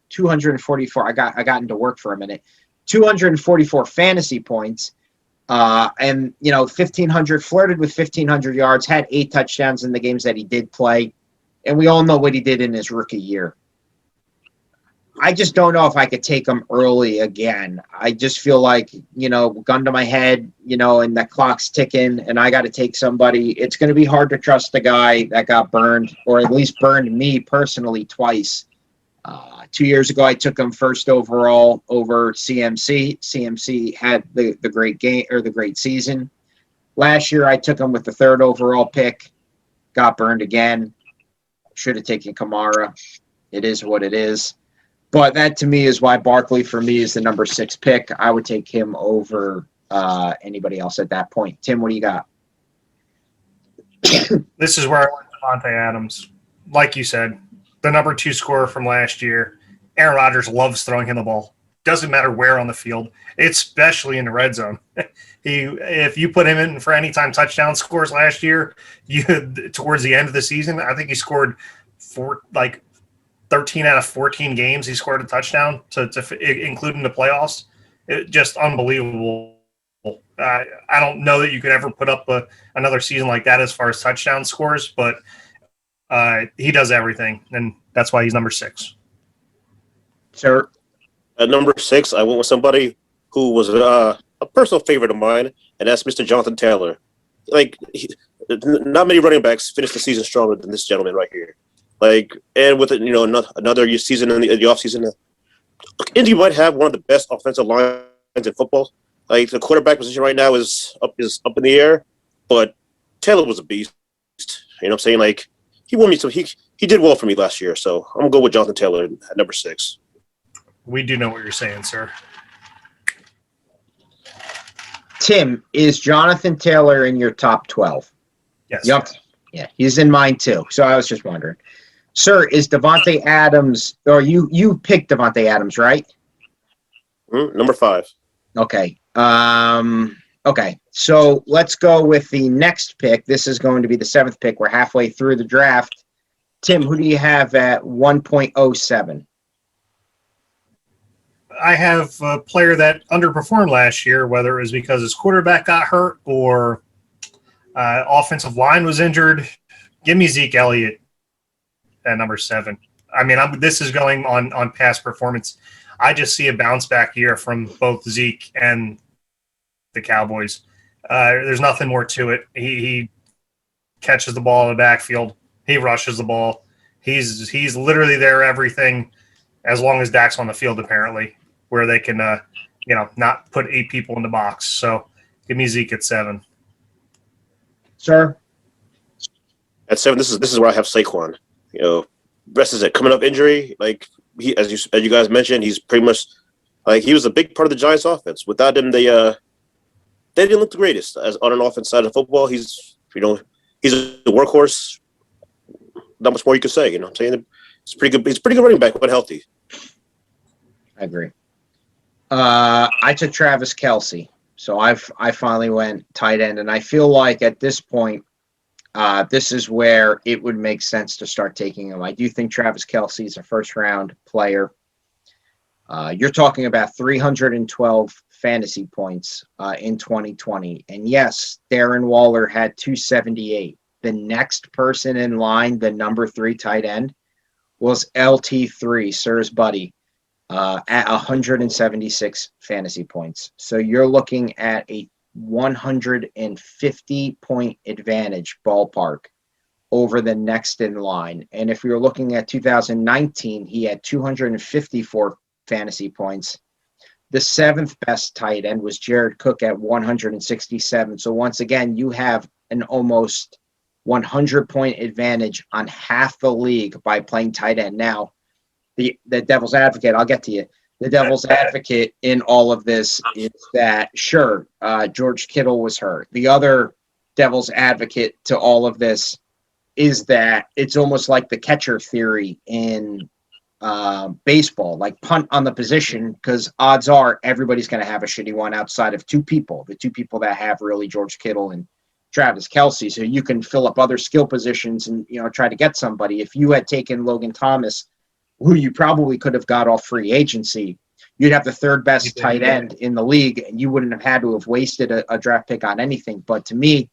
S1: 244. I got into work for a minute. 244 fantasy points, and 1,500, flirted with 1,500 yards, had 8 touchdowns in the games that he did play, and we all know what he did in his rookie year. I just don't know if I could take him early again. I just feel like, gun to my head, and that clock's ticking, and I got to take somebody. It's going to be hard to trust the guy that got burned, or at least burned me personally twice. 2 years ago, I took him first overall over CMC. CMC had the great game, or the great season. Last year, I took him with the 3rd overall pick, got burned again. Should have taken Kamara. It is what it is. But that, to me, is why Barkley, for me, is the number 6 pick. I would take him over anybody else at that point. Tim, what do you got?
S2: This is where I went Dante Adams. Like you said, the number 2 scorer from last year. Aaron Rodgers loves throwing him the ball. Doesn't matter where on the field, especially in the red zone. If you put him in for anytime touchdown scores last year, towards the end of the season, I think he scored 13 out of 14 games. He scored a touchdown including the playoffs. Just unbelievable. I don't know that you could ever put up another season like that as far as touchdown scores, but he does everything, and that's why he's number 6.
S1: Sir?
S3: At number 6, I went with somebody who was a personal favorite of mine, and that's Mr. Jonathan Taylor. Not many running backs finished the season stronger than this gentleman right here. And with another season in the offseason, Indy might have one of the best offensive lines in football. The quarterback position right now is up in the air, but Taylor was a beast. You know what I'm saying? He won me some. He did well for me last year, so I'm gonna go with Jonathan Taylor at number 6.
S2: We do know what you're saying, sir.
S1: Tim, is Jonathan Taylor in your top 12?
S2: Yes.
S1: Yep. Yeah, he's in mine too. So I was just wondering. Sir, is Davante Adams, or you picked Davante Adams, right?
S3: Number 5.
S1: Okay. Okay. So let's go with the next pick. This is going to be the 7th pick. We're halfway through the draft. Tim, who do you have at 1.07?
S2: I have a player that underperformed last year, whether it was because his quarterback got hurt or offensive line was injured. Give me Zeke Elliott at number 7. I mean, this is going on past performance. I just see a bounce back year from both Zeke and the Cowboys. There's nothing more to it. He catches the ball in the backfield. He rushes the ball. He's literally there everything as long as Dak's on the field, apparently, where they can not put 8 people in the box. So give me Zeke at 7.
S1: Sir?
S3: At 7, this is where I have Saquon. Rest is it coming up injury. He, as you guys mentioned, he's pretty much he was a big part of the Giants' offense. Without him, they didn't look the greatest as on an offense side of football. He's a workhorse. Not much more you could say. You know what I'm saying? He's pretty good. He's a pretty good running back when healthy.
S1: I agree. I took Travis Kelsey, so I finally went tight end, and I feel like at this point, this is where it would make sense to start taking him. I do think Travis Kelsey is a first-round player. You're talking about 312 fantasy points in 2020. And yes, Darren Waller had 278. The next person in line, the number 3 tight end, was LT3, Sir's buddy, at 176 fantasy points. So you're looking at a 150-point advantage ballpark over the next in line. And if you're looking at 2019, he had 254 fantasy points. The 7th best tight end was Jared Cook at 167. So once again, you have an almost 100-point advantage on half the league by playing tight end. Now, the devil's advocate, I'll get to you. The devil's advocate in all of this is that, sure, George Kittle was hurt. The other devil's advocate to all of this is that it's almost like the catcher theory in baseball, like punt on the position, because odds are everybody's going to have a shitty one outside of 2 people, the 2 people that have really George Kittle and Travis Kelsey. So you can fill up other skill positions and, try to get somebody. If you had taken Logan Thomas, who you probably could have got off free agency, you'd have the 3rd best tight end in the league, and you wouldn't have had to have wasted a draft pick on anything. But to me,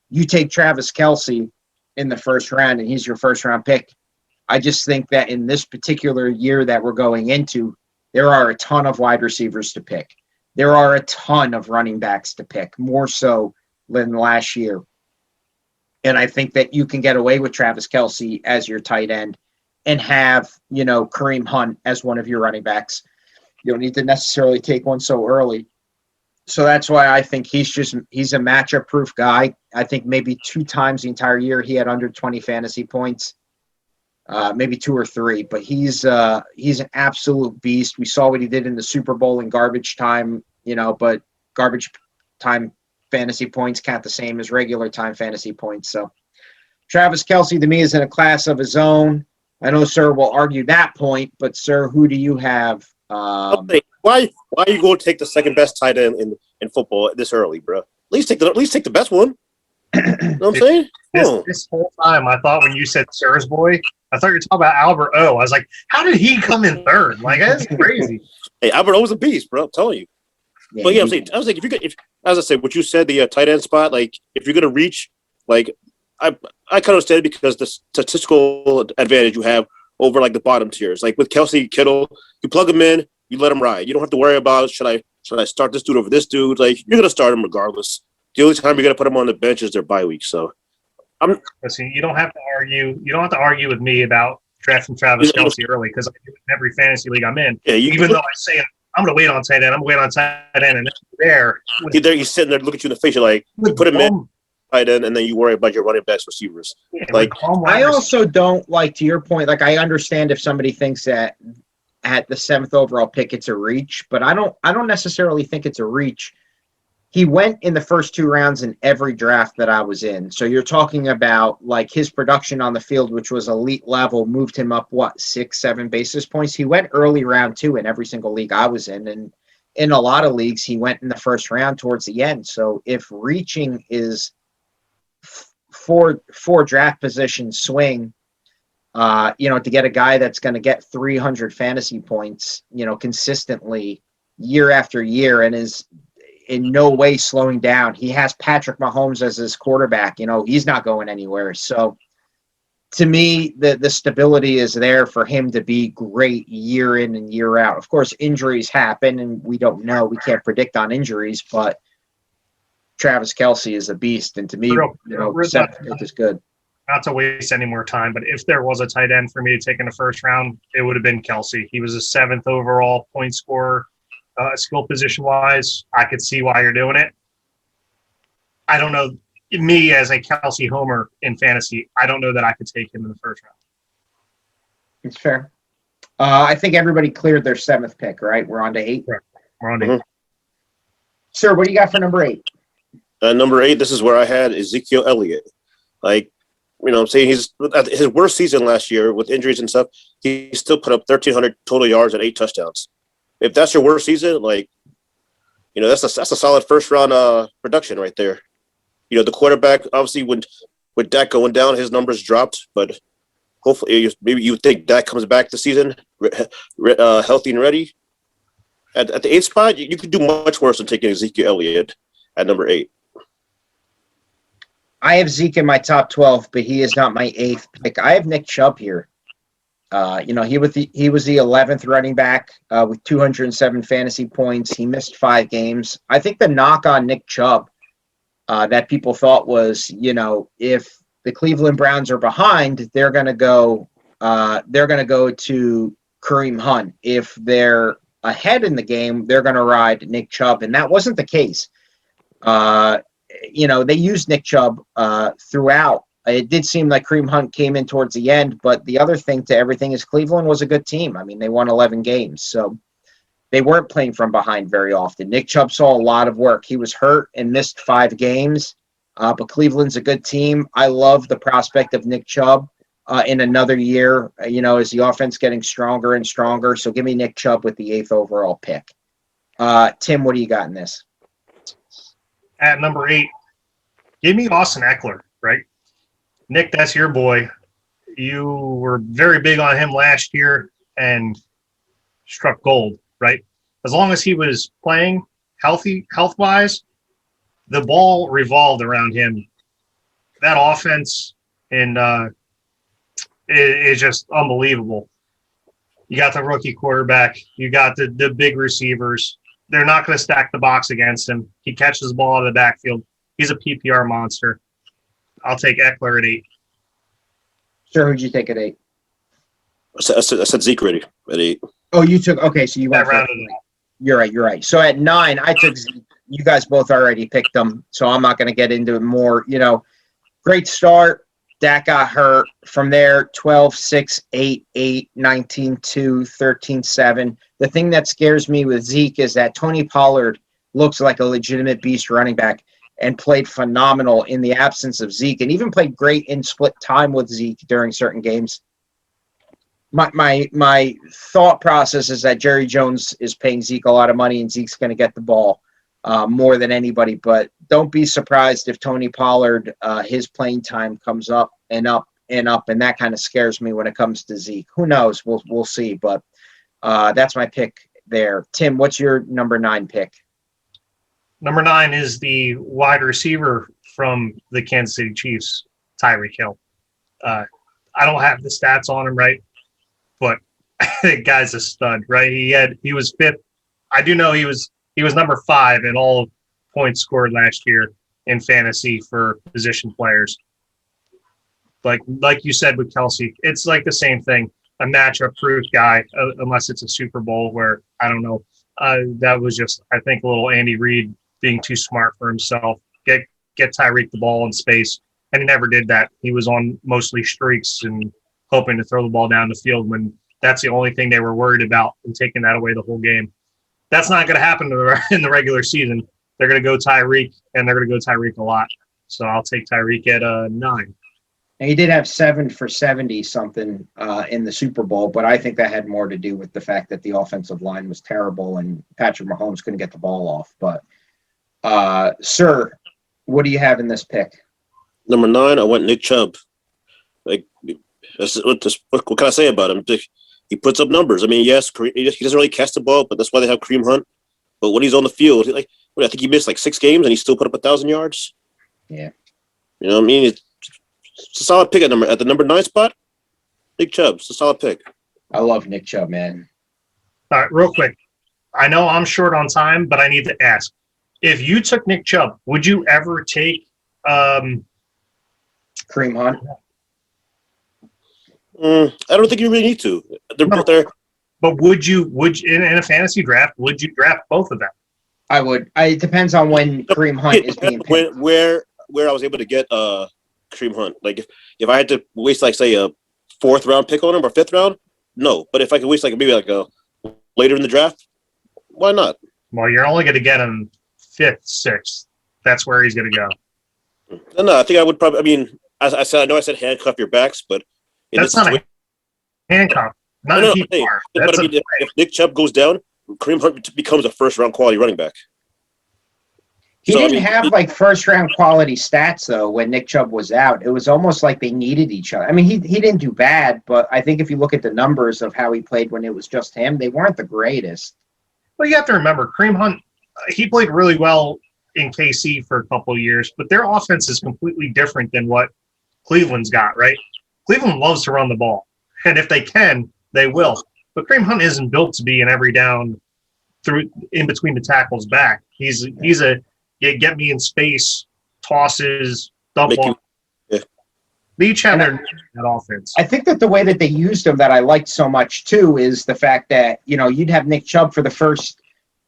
S1: you take Travis Kelsey in the first round, and he's your first-round pick. I just think that in this particular year that we're going into, there are a ton of wide receivers to pick. There are a ton of running backs to pick, more so than last year. And I think that you can get away with Travis Kelsey as your tight end and have, Kareem Hunt as one of your running backs. You don't need to necessarily take one so early. So that's why I think he's a matchup-proof guy. I think maybe 2 times the entire year he had under 20 fantasy points, maybe 2 or 3. But he's an absolute beast. We saw what he did in the Super Bowl in garbage time, but garbage time fantasy points count the same as regular time fantasy points. So Travis Kelsey to me is in a class of his own. I know Sir will argue that point, but Sir, who do you have?
S3: Why are you going to take the 2nd best tight end in football this early, bro? At least take the best one. You know what I'm saying?
S2: This whole time, I thought when you said Sir's boy, I thought you were talking about Albert O. I was like, how did he come in 3rd? Like, that's crazy.
S3: Hey, Albert O was a beast, bro. I'm telling you.
S1: Yeah,
S3: But yeah, I was like, if as I said, what you said, the tight end spot, like if you're gonna reach, like I kind of understand it because the statistical advantage you have over like the bottom tiers, like with Kelsey, Kittle, you plug them in, you let them ride. You don't have to worry about should I start this dude over this dude. Like you're gonna start him regardless. The only time you're gonna put him on the bench is their bye week. So
S2: listen, you don't have to argue. You don't have to argue with me about drafting Travis Kelsey early because I do it in every fantasy league I'm in.
S3: Yeah,
S2: even though I say I'm going to wait on tight end. I'm going to wait on tight end. And
S3: he's sitting there looking at you in the face. You're like, you put him in tight end, and then you worry about your running backs, receivers.
S2: Yeah,
S3: like,
S1: I also don't like, to your point, like I understand if somebody thinks that at the 7th overall pick it's a reach, but I don't necessarily think it's a reach. He went in the first 2 rounds in every draft that I was in. So you're talking about like his production on the field, which was elite level, moved him up, 6-7 basis points. He went early round 2 in every single league I was in. And in a lot of leagues, he went in the first round towards the end. So if reaching is 4 draft position swing, to get a guy that's going to get 300 fantasy points, consistently year after year and is in no way slowing down. He has Patrick Mahomes as his quarterback. He's not going anywhere. So to me, the stability is there for him to be great year in and year out. Of course, injuries happen, and we don't know. We can't predict on injuries, but Travis Kelsey is a beast. And to me, 7th pick is good.
S2: Not to waste any more time, but if there was a tight end for me to take in the first round, it would have been Kelsey. He was a 7th overall point scorer. Skill position wise, I could see why you're doing it. I don't know. Me as a Kelsey homer in fantasy, I don't know that I could take him in the first round.
S1: It's fair. I think everybody cleared their 7th pick, right? We're on to 8.
S2: Correct. We're on to 8.
S1: Sir, what do you got for number 8?
S3: Number 8, this is where I had Ezekiel Elliott. Like, I'm saying he's at his worst season last year with injuries and stuff. He still put up 1,300 total yards and 8 touchdowns. If that's your worst season, that's a solid first round production right there. The quarterback, obviously, when with Dak going down, his numbers dropped. But hopefully, maybe you think Dak comes back this season healthy and ready. At the 8th spot, you could do much worse than taking Ezekiel Elliott at number 8.
S1: I have Zeke in my top 12, but he is not my 8th pick. I have Nick Chubb here. He was the 11th running back with 207 fantasy points. He missed 5 games. I think the knock on Nick Chubb that people thought was, if the Cleveland Browns are behind, they're going to go to Kareem Hunt. If they're ahead in the game, they're going to ride Nick Chubb, and that wasn't the case. They used Nick Chubb throughout. It did seem like Kareem Hunt came in towards the end, but the other thing to everything is Cleveland was a good team. I mean, they won 11 games, so they weren't playing from behind very often. Nick Chubb saw a lot of work. He was hurt and missed 5 games, but Cleveland's a good team. I love the prospect of Nick Chubb in another year, as the offense getting stronger and stronger. So give me Nick Chubb with the 8th overall pick. Tim, what do you got in this?
S2: At number 8, give me Austin Eckler, right? Nick, that's your boy. You were very big on him last year and struck gold, right? As long as he was playing health-wise, the ball revolved around him. That offense is just unbelievable. You got the rookie quarterback. You got the big receivers. They're not going to stack the box against him. He catches the ball out of the backfield. He's a PPR monster. I'll take Eckler at 8.
S1: Sure, who'd you take at 8?
S3: I said Zeke already at 8.
S1: Oh, you took – okay, so you went for – You're right. So at 9, I took Zeke. You guys both already picked them, so I'm not going to get into it more. Great start. Dak got hurt. From there, 12-6, 8-8, 19-2, 13-7. The thing that scares me with Zeke is that Tony Pollard looks like a legitimate beast running back and played phenomenal in the absence of Zeke, and even played great in split time with Zeke during certain games. My thought process is that Jerry Jones is paying Zeke a lot of money, and Zeke's going to get the ball more than anybody. But don't be surprised if Tony Pollard, his playing time comes up and up and up, and that kind of scares me when it comes to Zeke. Who knows? We'll see. But that's my pick there. Tim, what's your number 9 pick?
S2: Number 9 is the wide receiver from the Kansas City Chiefs, Tyree Kill. I don't have the stats on him, right? But the guy's a stud, right? He was 5th. I do know he was number 5 in all points scored last year in fantasy for position players. Like you said with Kelsey, it's like the same thing. A matchup-proof guy, unless it's a Super Bowl where, I don't know, that was just, I think, a little Andy Reid being too smart for himself. Get Tyreek the ball in space, and he never did that. He was on mostly streaks and hoping to throw the ball down the field when that's the only thing they were worried about, and taking that away the whole game. That's not going to happen in the regular season. They're going to go Tyreek, and they're going to go Tyreek a lot. So I'll take Tyreek at 9.
S1: And he did have 7 for 70 something in the Super Bowl, but I think that had more to do with the fact that the offensive line was terrible and Patrick Mahomes couldn't get the ball off. But, sir, what do you have in this pick?
S3: Number 9, I went Nick Chubb. What can I say about him? He puts up numbers. I mean, yes, he doesn't really catch the ball, but that's why they have Kareem Hunt. But when he's on the field, I think he missed 6 games, and he still put up 1,000 yards.
S1: Yeah.
S3: You know what I mean? It's a solid pick at the number 9 spot. Nick Chubb. It's a solid pick.
S1: I love Nick Chubb, man.
S2: All right, real quick. I know I'm short on time, but I need to ask. If you took Nick Chubb, would you ever take
S1: Kareem Hunt?
S3: I don't think you really need to. They're both there.
S2: But would you in a fantasy draft, would you draft both of them?
S1: I would. It depends on when Kareem Hunt is being picked.
S3: Where I was able to get Kareem Hunt. Like if I had to waste say a 4th round pick on him or 5th round, no. But if I could waste maybe a later in the draft, why not?
S2: Well, you're only going to get him 5th, 6th. That's where he's going to go.
S3: No, I think I would probably. I mean, as I said, I know I said handcuff your backs, but
S2: that's not a handcuff. Not a PPR.
S3: But I mean, if Nick Chubb goes down, Kareem Hunt becomes a 1st round quality running back.
S1: He
S3: So, I
S1: didn't
S3: mean,
S1: have like first round quality stats though when Nick Chubb was out. It was almost like they needed each other. I mean, he didn't do bad, but I think if you look at the numbers of how he played when it was just him, they weren't the greatest.
S2: Well, you have to remember, Kareem Hunt, he played really well in KC for a couple of years, but their offense is completely different than what Cleveland's got, right? Cleveland loves to run the ball, and if they can, they will. But Kareem Hunt isn't built to be an every down through in between the tackles back. He's a get me in space, tosses, dump ball. They each have their that offense.
S1: I think that the way that they used him that I liked so much too is the fact that, you'd have Nick Chubb for the first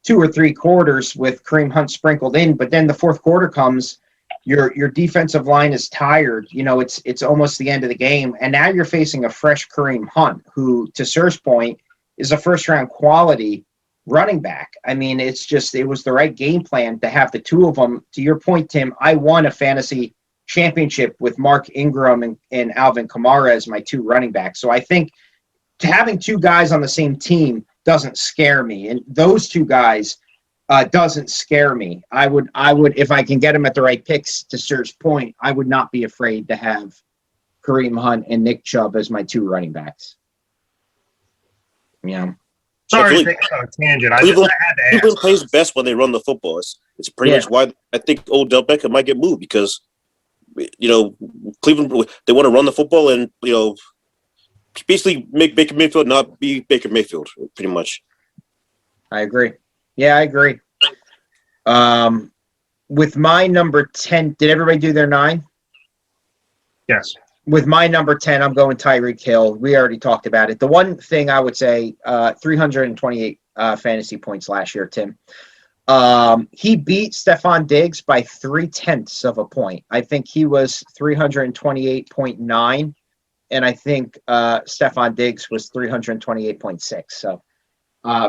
S1: 2 or 3 quarters with Kareem Hunt sprinkled in, but then the fourth quarter comes, your defensive line is tired. It's almost the end of the game, and now you're facing a fresh Kareem Hunt, who, to Sir's point, is a first-round quality running back. I mean, it was the right game plan to have the two of them. To your point, Tim, I won a fantasy championship with Mark Ingram and Alvin Kamara as my 2 running backs. So I think having 2 guys on the same team doesn't scare me. And those 2 guys doesn't scare me. I would, if I can get them at the right picks, to Sir's point, I would not be afraid to have Kareem Hunt and Nick Chubb as my 2 running backs. Yeah.
S2: Sorry to take us on a tangent. I had to ask.
S3: Cleveland plays best when they run the football. It's pretty much why I think Odell Beckham might get moved, because Cleveland, they want to run the football and basically make Baker Mayfield not be Baker Mayfield, pretty much.
S1: I agree. Yeah, I agree. With my number 10, did everybody do their 9?
S2: Yes.
S1: With my number 10, I'm going Tyree Kill. We already talked about it. The one thing I would say, 328 fantasy points last year, Tim. He beat Stefan Diggs by 0.3 of a point. I think he was 328.9, and I think Stefan Diggs was 328.6. So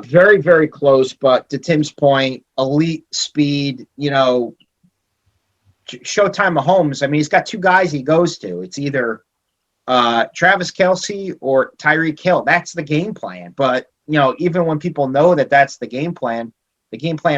S1: very, very close. But to Tim's point, elite speed, Showtime Mahomes. I mean, he's got 2 guys he goes to. It's either Travis Kelsey or Tyree Kill. That's the game plan. But, even when people know that that's the game plan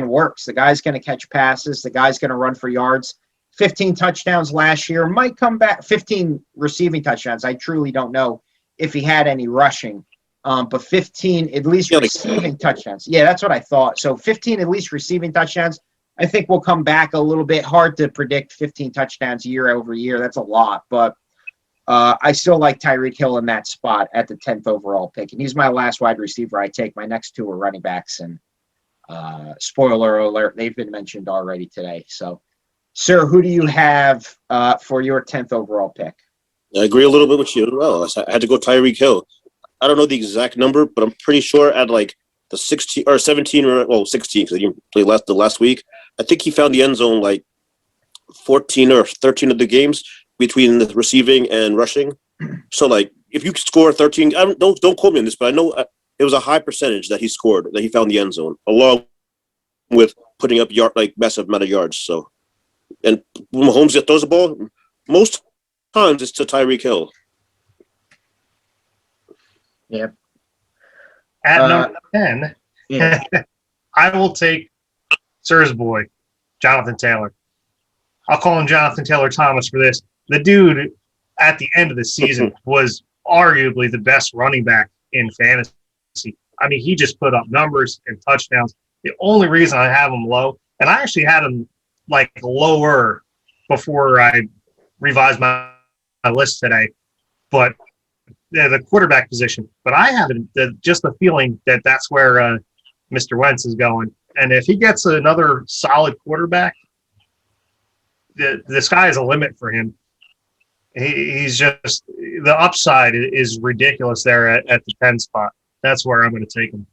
S1: works. The guy's going to catch passes. The guy's going to run for yards. 15 touchdowns last year. Might come back. 15 receiving touchdowns. I truly don't know if he had any rushing. But 15 at least receiving touchdowns. Yeah, that's what I thought. So 15 at least receiving touchdowns. I think we'll come back a little bit. Hard to predict 15 touchdowns year over year. That's a lot. But I still like Tyree Kill in that spot at the 10th overall pick. And he's my last wide receiver I take. My next 2 are running backs. And spoiler alert, they've been mentioned already today. So, Sir, who do you have for your 10th overall pick?
S3: I agree a little bit with you as well. I had to go Tyree Kill. I don't know the exact number, but I'm pretty sure at like the 16 or 17 or 16 because he didn't play the last week. I think he found the end zone like 14 or 13 of the games between the receiving and rushing. So like if you score 13, don't quote me on this, but I know it was a high percentage that he scored, that he found the end zone, along with putting up massive amount of yards. So, and when Mahomes throws the ball, most times it's to Tyreek Hill.
S1: Yep.
S2: At number 10,
S1: Yeah.
S2: I will take Sir's boy, Jonathan Taylor. I'll call him Jonathan Taylor Thomas for this. The dude at the end of the season was arguably the best running back in fantasy. I mean, he just put up numbers and touchdowns. The only reason I have him low, and I actually had him like lower before I revised my list today, but the quarterback position. But I have just the feeling that that's where Mr. Wentz is going. And if he gets another solid quarterback, the sky is a limit for him. He's just – the upside is ridiculous there at the 10 spot. That's where I'm going to take him.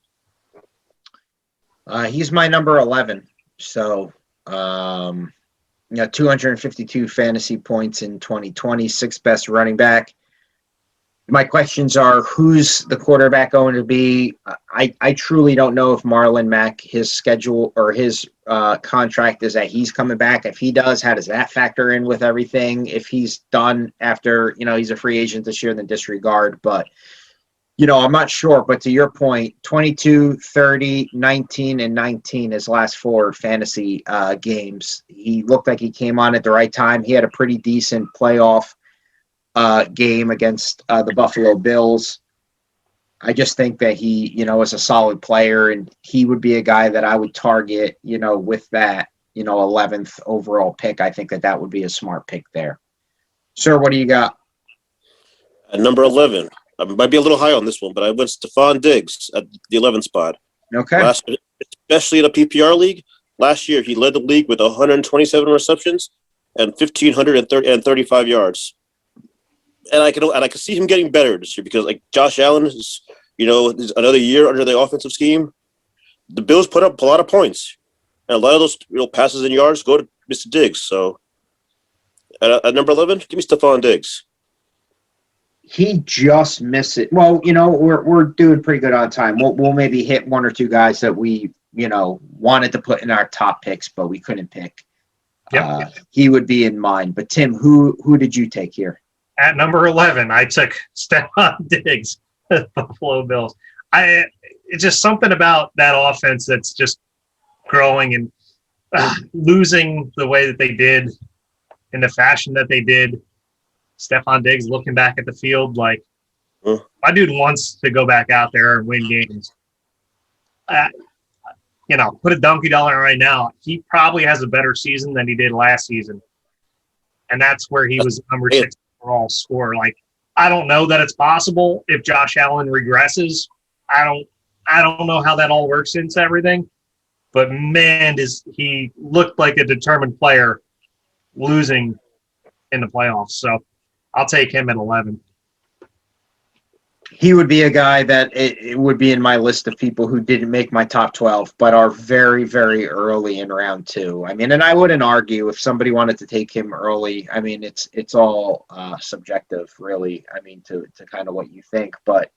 S1: He's my number 11. So, 252 fantasy points in 2020, 6th best running back. My questions are, who's the quarterback going to be? I truly don't know if Marlon Mack, his schedule or his contract is that he's coming back. If he does, how does that factor in with everything? If he's done after, he's a free agent this year, then disregard. But I'm not sure, but to your point, 22, 30, 19, and 19, his last 4 fantasy games. He looked like he came on at the right time. He had a pretty decent playoff game against the Buffalo Bills. I just think that he, is a solid player, and he would be a guy that I would target, with that, 11th overall pick. I think that would be a smart pick there. Sir, what do you got?
S3: At number 11, I might be a little high on this one, but I went Stefan Diggs at the 11th spot.
S1: Okay.
S3: Especially in a PPR league. Last year, he led the league with 127 receptions and 1,535 yards. And I can see him getting better this year because, like, Josh Allen is, is another year under the offensive scheme. The Bills put up a lot of points, and a lot of those passes and yards go to Mr. Diggs. So, at number 11, give me Stefan Diggs.
S1: He just missed it. Well, we're doing pretty good on time. We'll maybe hit 1 or 2 guys that we, wanted to put in our top picks, but we couldn't pick.
S2: Yep.
S1: He would be in mine. But Tim, who did you take here?
S2: At number 11, I took Stefan Diggs, Buffalo Bills. It's just something about that offense that's just growing and losing the way that they did in the fashion that they did. Stefan Diggs looking back at the field like, my dude wants to go back out there and win games. Put a donkey dollar right now. He probably has a better season than he did last season. And that's where he was number 6 overall scorer. Like, I don't know that it's possible if Josh Allen regresses. I don't know how that all works into everything. But man, he looked like a determined player losing in the playoffs. So I'll take him at 11.
S1: He would be a guy that it would be in my list of people who didn't make my top 12, but are very, very early in round 2. I mean, and I wouldn't argue if somebody wanted to take him early. I mean, it's all subjective, really. I mean, to kind of what you think. But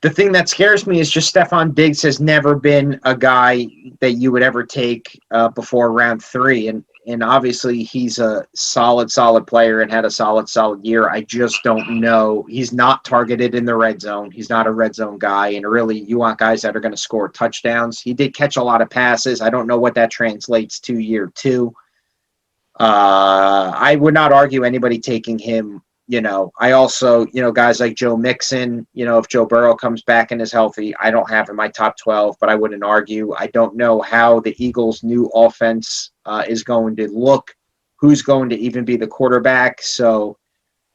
S1: the thing that scares me is just Stefan Diggs has never been a guy that you would ever take before round 3. And obviously he's a solid player and had a solid year. I just don't know. He's not targeted in the red zone. He's not a red zone guy. And really, you want guys that are going to score touchdowns. He did catch a lot of passes. I don't know what that translates to year 2. I would not argue anybody taking him. I also, guys like Joe Mixon, if Joe Burrow comes back and is healthy, I don't have in my top 12, but I wouldn't argue. I don't know how the Eagles' new offense is going to look, who's going to even be the quarterback. So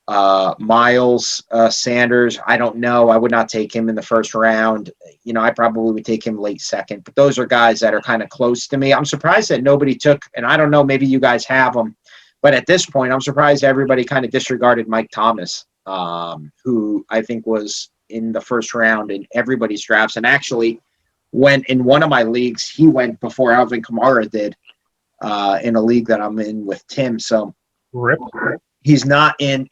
S1: Miles Sanders, I don't know. I would not take him in the first round. I probably would take him late second, but those are guys that are kind of close to me. I'm surprised that nobody took, and I don't know, maybe you guys have them. But at this point, I'm surprised everybody kind of disregarded Mike Thomas, who I think was in the first round in everybody's drafts. And actually, went in one of my leagues, he went before Alvin Kamara did in a league that I'm in with Tim. So he's not in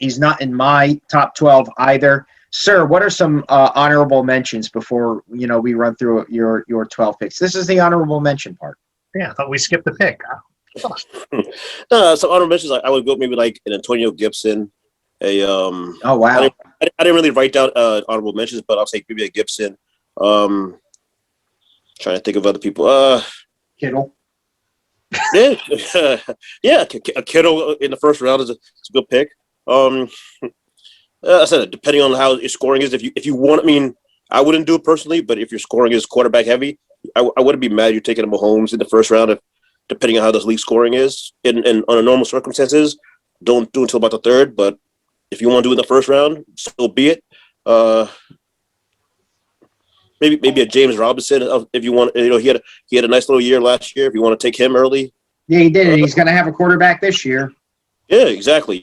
S1: my top 12 either. Sir, what are some honorable mentions before we run through your 12 picks? This is the honorable mention part.
S2: Yeah, I thought we skipped the pick.
S3: Some honorable mentions. I would go maybe like an Antonio Gibson.
S1: Oh wow!
S3: I didn't really write down honorable mentions, but I'll say maybe a Gibson. Trying to think of other people.
S1: Kittle.
S3: Yeah, a Kittle in the first round is a good pick. I said depending on how your scoring is. If you want, I mean, I wouldn't do it personally, but if your scoring is quarterback heavy, I wouldn't be mad you're taking a Mahomes in the first round. Depending on how this league scoring is, and under normal circumstances, don't do until about the third. But if you want to do it in the first round, so be it. Maybe a James Robinson if you want. He had a nice little year last year. If you want to take him early,
S1: yeah, he did. He's going to have a quarterback this year.
S3: Yeah, exactly.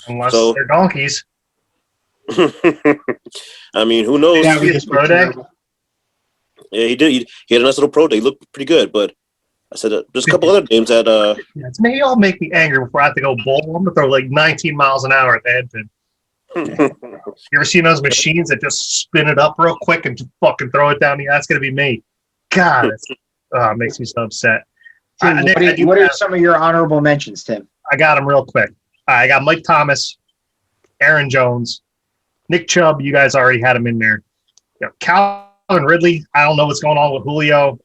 S2: Unless they're donkeys.
S3: I mean, who knows?
S2: Yeah, pro day.
S3: Yeah, he did. He had a nice little pro day. He looked pretty good, but. I said there's a couple other games that
S2: y'all make me angry before I have to go bowl. I'm gonna throw like 19 miles an hour at the head pin. You ever seen those machines that just spin it up real quick and just fucking throw it down? That's gonna be me. God, it makes me so upset.
S1: Tim, what are some of your honorable mentions, Tim?
S2: I got them real quick. I got Mike Thomas, Aaron Jones, Nick Chubb, you guys already had him in there. Calvin Ridley, I don't know what's going on with Julio.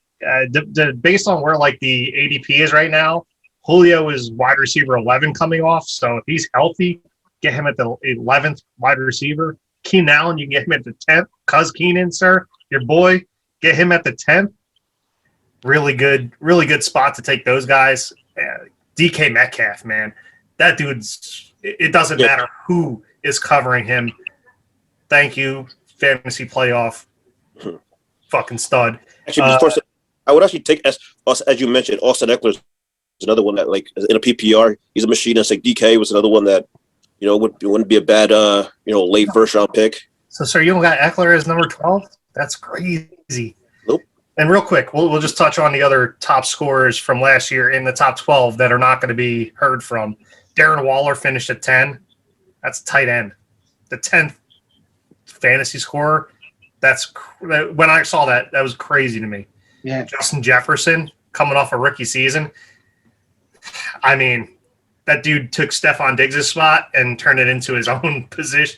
S2: Based on where like the ADP is right now, Julio is wide receiver 11 coming off. So if he's healthy, get him at the 11th wide receiver. Keenan Allen, you can get him at the 10th. Cuz Keenan, sir, your boy, get him at the 10th. Really good spot to take those guys. DK Metcalf, man, that dude's. It doesn't matter who is covering him. Thank you, fantasy playoff, fucking stud.
S3: Actually, I would actually take as you mentioned, Austin Eckler is another one that like in a PPR, he's a machine. That's like DK was another one that wouldn't be a bad late first round pick.
S2: So, sir, you don't got Eckler as number 12? That's crazy.
S3: Nope.
S2: And real quick, we'll just touch on the other top scorers from last year in the top 12 that are not going to be heard from. Darren Waller finished at 10. That's tight end. The 10th fantasy scorer. When I saw that was crazy to me.
S1: Yeah.
S2: Justin Jefferson coming off a rookie season. I mean, that dude took Stefan Diggs' spot and turned it into his own position.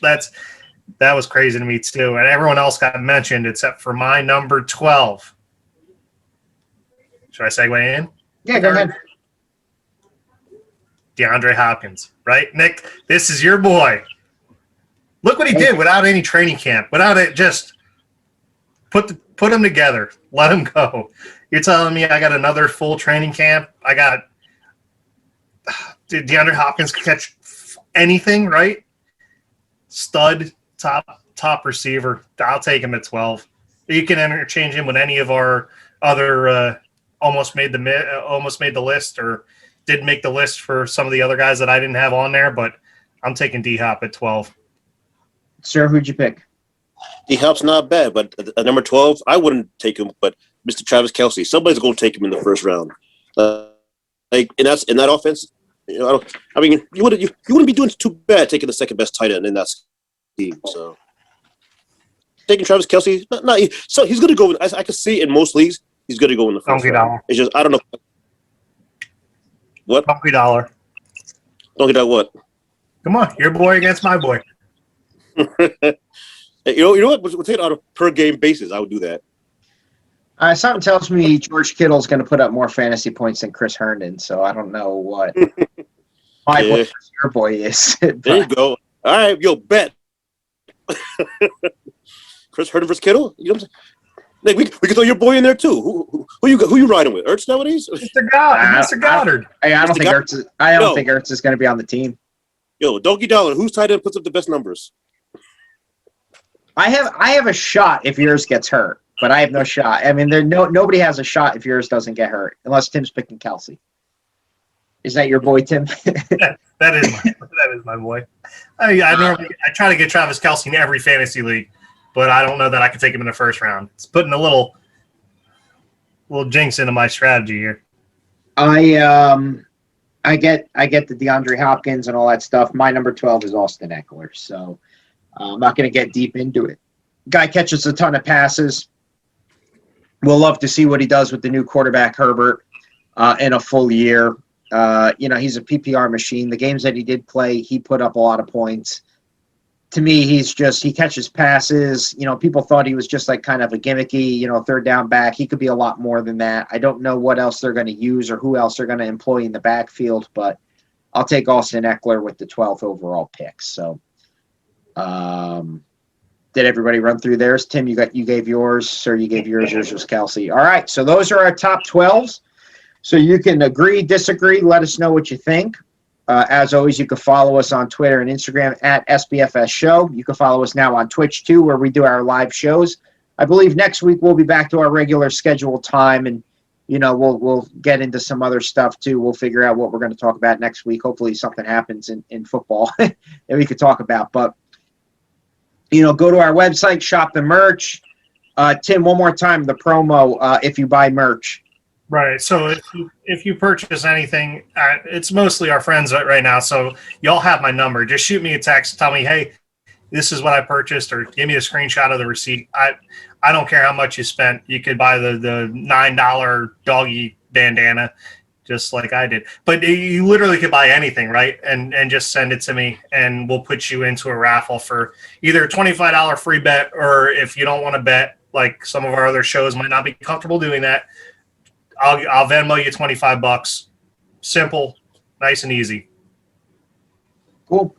S2: That was crazy to me too. And everyone else got mentioned except for my number 12. Should I segue in?
S1: Yeah, go ahead.
S2: DeAndre Hopkins, right? Nick, this is your boy. Look what he did without any training camp, without it, just put them together, let him go. You're telling me I got another full training camp? I got DeAndre Hopkins can catch anything, right? Stud, top receiver. I'll take him at 12. You can interchange him with any of our other almost made the list or did make the list for some of the other guys that I didn't have on there, but I'm taking D-Hop at 12.
S1: Sir, who'd you pick?
S3: D-Hop's not bad, but at number 12, I wouldn't take him, but Mr. Travis Kelsey, somebody's going to take him in the first round. In that offense, you wouldn't be doing too bad taking the second best tight end in that team. So taking Travis Kelsey, so he's going to go. I can see in most leagues he's going to go in the first round. It's just I don't know what.
S2: Donkey dollar.
S3: Donkey dollar what?
S2: Come on, your boy against my boy.
S3: You know what? We'll take it on a per game basis. I would do that.
S1: Something tells me George Kittle's going to put up more fantasy points than Chris Herndon, so I don't know what my boy versus your boy is.
S3: There you go. All right, bet. Chris Herndon versus Kittle. You know what I'm saying? Like we can throw your boy in there too. Who you riding with? Ertz nowadays?
S2: Mr. Goddard.
S1: I don't think Ertz is going to be on the team.
S3: Yo, Donkey Dollar. Whose tight end puts up the best numbers?
S1: I have a shot if yours gets hurt. But I have no shot. I mean, nobody has a shot if yours doesn't get hurt, unless Tim's picking Kelsey. Is that your boy, Tim?
S2: That is my boy. I try to get Travis Kelsey in every fantasy league, but I don't know that I can take him in the first round. It's putting a little jinx into my strategy here.
S1: I get the DeAndre Hopkins and all that stuff. My number 12 is Austin Eckler, so I'm not going to get deep into it. Guy catches a ton of passes. We'll love to see what he does with the new quarterback, Herbert, in a full year. He's a PPR machine. The games that he did play, he put up a lot of points. To me, he catches passes. People thought he was just like kind of a gimmicky, third down back. He could be a lot more than that. I don't know what else they're going to use or who else they're going to employ in the backfield, but I'll take Austin Eckler with the 12th overall pick. So, did everybody run through theirs? Tim, you gave yours. Sir, you gave yours. Yours was Kelsey. All right, so those are our top 12s. So you can agree, disagree. Let us know what you think. As always, you can follow us on Twitter and Instagram at SBFS Show. You can follow us now on Twitch, too, where we do our live shows. I believe next week we'll be back to our regular scheduled time, and, we'll get into some other stuff, too. We'll figure out what we're going to talk about next week. Hopefully something happens in football that we could talk about. But go to our website, shop the merch. Tim, one more time, the promo if you buy merch.
S2: Right. So if you purchase anything, it's mostly our friends right now. So y'all have my number. Just shoot me a text. Tell me, hey, this is what I purchased, or give me a screenshot of the receipt. I don't care how much you spent. You could buy the $9 doggy bandana. just like I did. But you literally could buy anything, right? And just send it to me, and we'll put you into a raffle for either a $25 free bet, or if you don't want to bet, like some of our other shows might not be comfortable doing that, I'll Venmo you $25. Simple, nice and easy.
S1: Cool.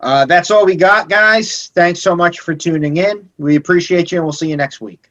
S1: That's all we got, guys. Thanks so much for tuning in. We appreciate you, and we'll see you next week.